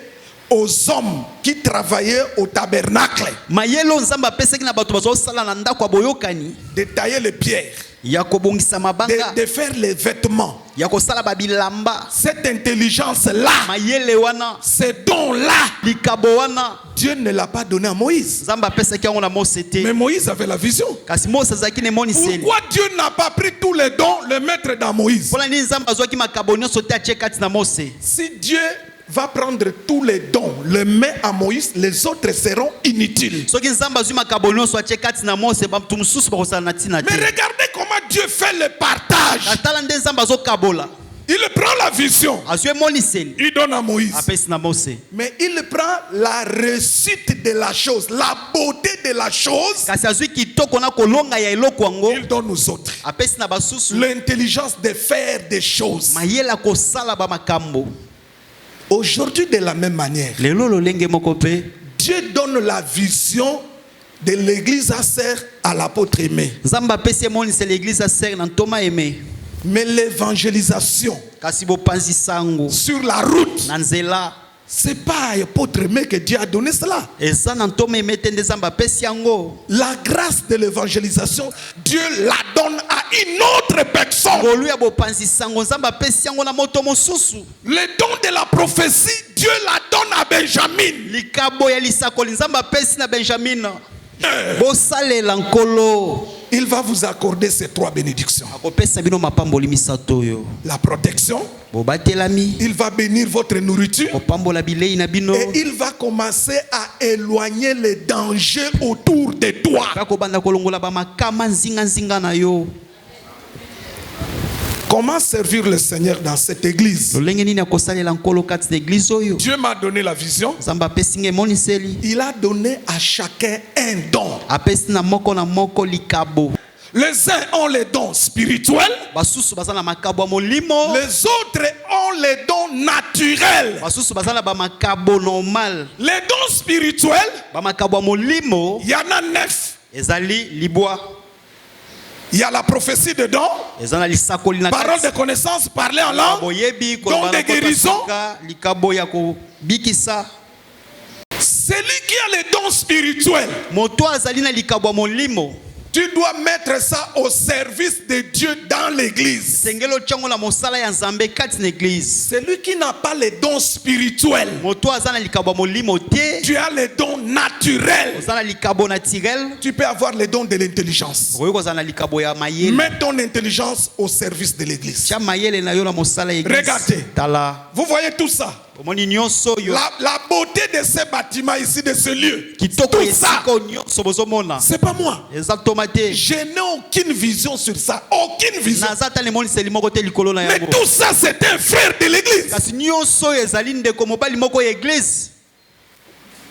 Speaker 1: aux hommes qui travaillaient au tabernacle
Speaker 2: mayele nzambe apesaki na bato bazosala na ndako ya boyokani
Speaker 1: de tailler les pierres,
Speaker 2: ya kobongisa mabanga
Speaker 1: de faire les vêtements.
Speaker 2: ya kosala babilamba
Speaker 1: Cette intelligence-là,
Speaker 2: mayele wana
Speaker 1: ces dons-là,
Speaker 2: likabo wana
Speaker 1: Dieu ne l'a pas donné à Moïse.
Speaker 2: nzambe apesaki yango na mose te
Speaker 1: Mais Moïse avait la vision.
Speaker 2: kasi mose azalaki na emoniseli
Speaker 1: Pourquoi Dieu n'a pas pris tous les dons, les mettre dans Moïse?
Speaker 2: mpona nini nzambe azwaki makabo nyonso te atie kati na mose
Speaker 1: Si Dieu va prendre tous les dons, les met à Moïse, les autres seront inutiles.
Speaker 2: soki nzambe azwi makabo nyonso atie kati na mose bato mosusu bakosala na ntina
Speaker 1: Mais
Speaker 2: te
Speaker 1: regardez comment Dieu fait le partage.
Speaker 2: katala nde nzambe azokabola
Speaker 1: Il prend la vision,
Speaker 2: azwi emoniseli
Speaker 1: il donne à Moïse.
Speaker 2: apesi na mose
Speaker 1: Mais il prend la réussite de la chose, la beauté de la chose,
Speaker 2: kasi azwi kitoko na kolonga ya eloko yango
Speaker 1: il donne aux autres.
Speaker 2: apesi na basusu
Speaker 1: L'intelligence de faire des choses.
Speaker 2: mayele ya kosala bamakambo
Speaker 1: Aujourd'hui, de la même manière,
Speaker 2: lelo lolenge moko mpe
Speaker 1: Dieu donne la vision de l'église à serre à l'apôtre Aimé.
Speaker 2: nzambe apesi emoniseli eglize asere na ntoma eme
Speaker 1: Mais l'évangélisation
Speaker 2: kasi bopanzisa yango
Speaker 1: sur la route,
Speaker 2: na nzela
Speaker 1: c'est pas à l'apôtre Aimé que Dieu a donné cela.
Speaker 2: eza na ntoma eme te nde nzambe apesi yango
Speaker 1: La grâce de l'évangélisation, Dieu la donne à une autre personne.
Speaker 2: ngolu ya bopanzisa yango nzambe apesi yango na moto mosusu
Speaker 1: Le don de la prophétie, Dieu la donne à Benjamin.
Speaker 2: likabo ya lisakoli nzambe apesi na benjamin bosalela nkolo
Speaker 1: Il va vous accorder ces trois bénédictions.
Speaker 2: akopesa bino mapamboli misato oyo
Speaker 1: La protection,
Speaker 2: bobatelami
Speaker 1: il va bénir votre nourriture
Speaker 2: kopambola bilei na bino
Speaker 1: et il va commencer à éloigner les dangers autour de toi.
Speaker 2: kakobanda kolongola bamakama nzinga na yo
Speaker 1: Comment servir le Seigneur dans cette église?
Speaker 2: lolenge nini akosalela nkolo kati na eglize oyo
Speaker 1: Dieu m'a donné la vision.
Speaker 2: nzambe apesi nga emoniseli
Speaker 1: Il a donné à chacun un don.
Speaker 2: apesi na moko likabo
Speaker 1: Les uns ont les dons spirituels,
Speaker 2: basusu baza na makabo ya molimo
Speaker 1: les autres ont les dons naturels.
Speaker 2: basusu baza na bamakabo normal
Speaker 1: Les dons spirituels,
Speaker 2: bamakabo ya molimo
Speaker 1: il y en a 9.
Speaker 2: ezali libwa
Speaker 1: Il y a la prophétie dedans,
Speaker 2: eza na lisakoli na
Speaker 1: parole
Speaker 2: kati
Speaker 1: de connaissance, parler en langue,
Speaker 2: boyebi
Speaker 1: don
Speaker 2: koloba
Speaker 1: de
Speaker 2: na
Speaker 1: guérison.
Speaker 2: kota likabo ya kobikisa
Speaker 1: Celui qui a les dons spirituels,
Speaker 2: moto azali na likabo ya molimo
Speaker 1: tu dois mettre ça au service de Dieu dans l'église.
Speaker 2: sengelo tiango na mosala ya nzambe kati na eglize
Speaker 1: Celui qui n'a pas les dons spirituels,
Speaker 2: moto aza na likabo ya molimo te
Speaker 1: tu as les dons naturels.
Speaker 2: oza na likabo naturel
Speaker 1: Tu peux avoir les dons de l'intelligence.
Speaker 2: okoki kozala na likabo ya mayele
Speaker 1: Mets ton intelligence au service de l'église.
Speaker 2: tia mayele na yo na mosala ya eglize
Speaker 1: Regardez.
Speaker 2: tala
Speaker 1: Vous voyez tout ça.
Speaker 2: omoni nyonso oyo
Speaker 1: La beauté de ces bâtiments ici, de ce lieu.
Speaker 2: kitoko
Speaker 1: Tout ça,
Speaker 2: esika oyo nyonso bozomona
Speaker 1: c'est pas moi.
Speaker 2: eza toma te
Speaker 1: Je n'ai aucune vision sur ça. Aucune vision.
Speaker 2: naza ta lemoniseli moko te likolo na
Speaker 1: Mais
Speaker 2: yango
Speaker 1: tout ça, c'est un frère de l'église.
Speaker 2: kasi nyonso oyo ezali ndeko mobali moko ya eglize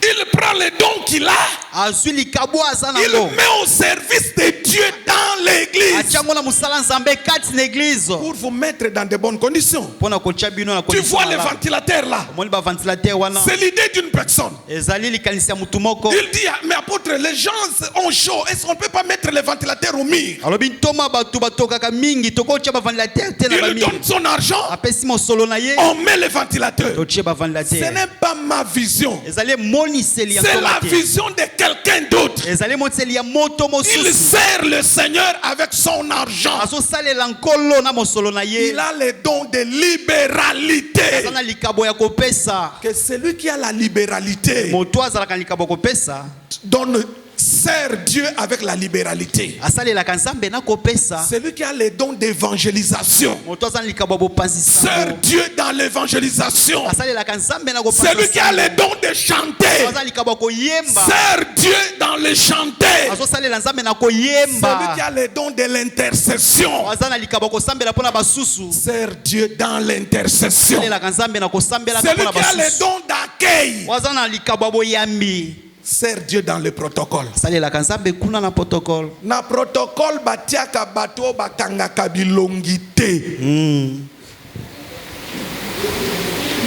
Speaker 1: Il prend les dons qu'il a.
Speaker 2: azwi likabo aza
Speaker 1: Il
Speaker 2: nango
Speaker 1: met au service de Dieu dans l'église.
Speaker 2: atiango na mosala nzambe kati na eglize
Speaker 1: Pour vous mettre dans de bonnes conditions.
Speaker 2: mpona kotia bino na
Speaker 1: Tu vois les
Speaker 2: condition
Speaker 1: ventilateurs là.
Speaker 2: omoni baventilateur wana
Speaker 1: C'est l'idée d'une personne.
Speaker 2: ezali likanisi ya mutu moko
Speaker 1: Il dit, mais apôtre, les gens ont chaud. Est-ce qu'on ne peut pas mettre les ventilateurs au mur?
Speaker 2: alobi ntoma bato batokaka mingi tokotia baventilateur te na
Speaker 1: Il
Speaker 2: bamingi
Speaker 1: donne son argent.
Speaker 2: apesi mosolo na ye
Speaker 1: On met les ventilateurs.
Speaker 2: totie
Speaker 1: Ce
Speaker 2: baventilateur
Speaker 1: n'est pas ma vision.
Speaker 2: ezali emoniseli ya
Speaker 1: C'est
Speaker 2: ntoma
Speaker 1: la
Speaker 2: te
Speaker 1: vision de quelqu'un d'autre.
Speaker 2: ezali emoniseli ya moto
Speaker 1: Il
Speaker 2: mosusu
Speaker 1: sert le Seigneur avec son argent.
Speaker 2: azosalela nkolo na mosolo na ye
Speaker 1: Il a les dons de libéralité.
Speaker 2: aza na likabo ya kopesa
Speaker 1: Que celui qui a la libéralité
Speaker 2: moto azalaka na likabo ya kopesa
Speaker 1: donne, sert Dieu avec la libéralité.
Speaker 2: asalelaka nzambe na kopesa
Speaker 1: Celui qui a les dons d'évangélisation
Speaker 2: moto aza na likabo ya bopanzisa
Speaker 1: sert Dieu dans l'évangélisation.
Speaker 2: asalelaka nzambe na
Speaker 1: Celui qui a les
Speaker 2: kopanzisa
Speaker 1: dons de chanter
Speaker 2: aza na likabo ya koyemba
Speaker 1: sert Dieu dans le chanter.
Speaker 2: azosalela nzambe na
Speaker 1: Celui qui
Speaker 2: koyemba
Speaker 1: a les dons de l'intercession
Speaker 2: aza na likabo ya kosambela mpo na basusu
Speaker 1: sert Dieu dans l'intercession.
Speaker 2: asalelaka nzambe na kosambelaka
Speaker 1: Celui
Speaker 2: mpo na
Speaker 1: qui a les
Speaker 2: basusu
Speaker 1: dons d'accueil
Speaker 2: aza na likabo ya boyambi
Speaker 1: sert Dieu dans le protocole.
Speaker 2: asalelaka nzambe kuna na protocole
Speaker 1: Na protocole batiaka bato bakangaka bilongi te.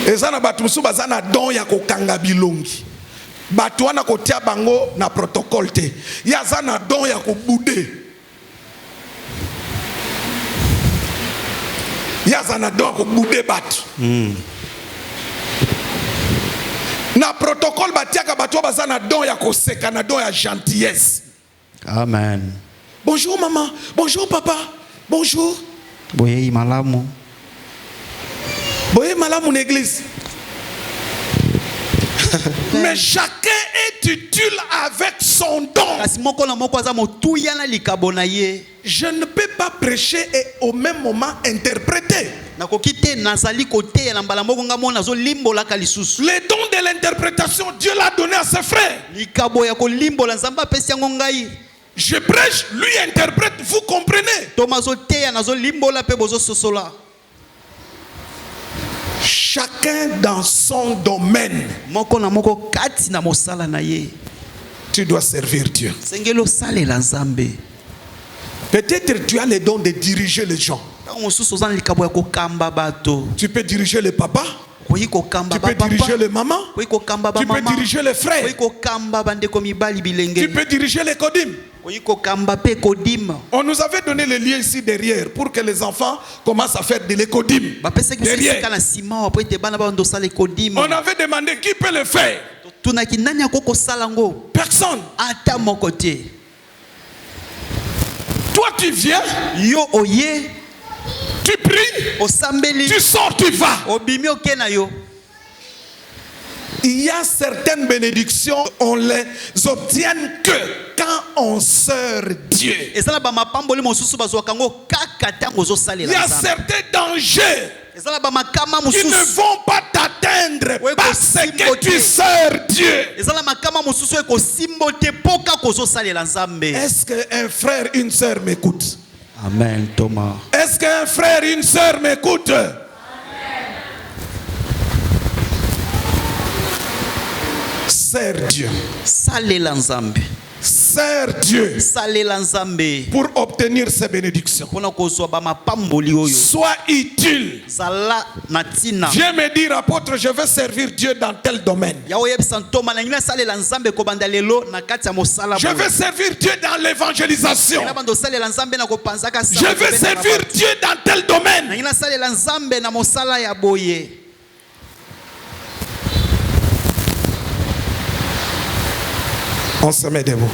Speaker 1: Eza na bato musu baza na don ya kokanga bilongi. Bato wana kotia bango na protocole te. Yaza na don ya kobude. Yaza na don ya kobude bato. Na protocole batiaka bato baza na don ya koseka na don ya gentillesse.
Speaker 2: Amen.
Speaker 1: Bonjour maman, bonjour papa, bonjour.
Speaker 2: Boye malamu.
Speaker 1: Boye malamu na église. Mais chacun est utile avec son don. Je ne peux pas prêcher et au même moment interpréter. Les dons de l'interprétation, Dieu l'a donné à ses frères. Je prêche, lui interprète, vous comprenez. Chacun dans son domaine. Tu dois servir Dieu. Peut-être tu as le don de diriger les gens. Tu peux diriger les papas. Tu peux diriger les mamans. Tu peux diriger les frères. Tu peux diriger les codim. On nous avait donné le lien ici derrière pour que les enfants commencent à faire de l'écodim. On avait demandé qui peut le faire. Personne. Toi tu viens. Tu pries. Tu sors, tu vas. Il y a certaines bénédictions, on les obtient que quand on sert Dieu. Il y a certains dangers qui ne vont pas t'atteindre parce que tu sers Dieu. Est-ce qu'un frère, une sœur m'écoute?
Speaker 2: Amen, Thomas.
Speaker 1: Est-ce qu'un frère, une sœur m'écoute? Sers Dieu. Sers Dieu pour obtenir ces bénédictions. Sois utile. Viens me dire, apôtre, je veux servir Dieu dans tel domaine. Je veux servir Dieu dans l'évangélisation. Je veux servir Dieu dans tel domaine. On se met debout.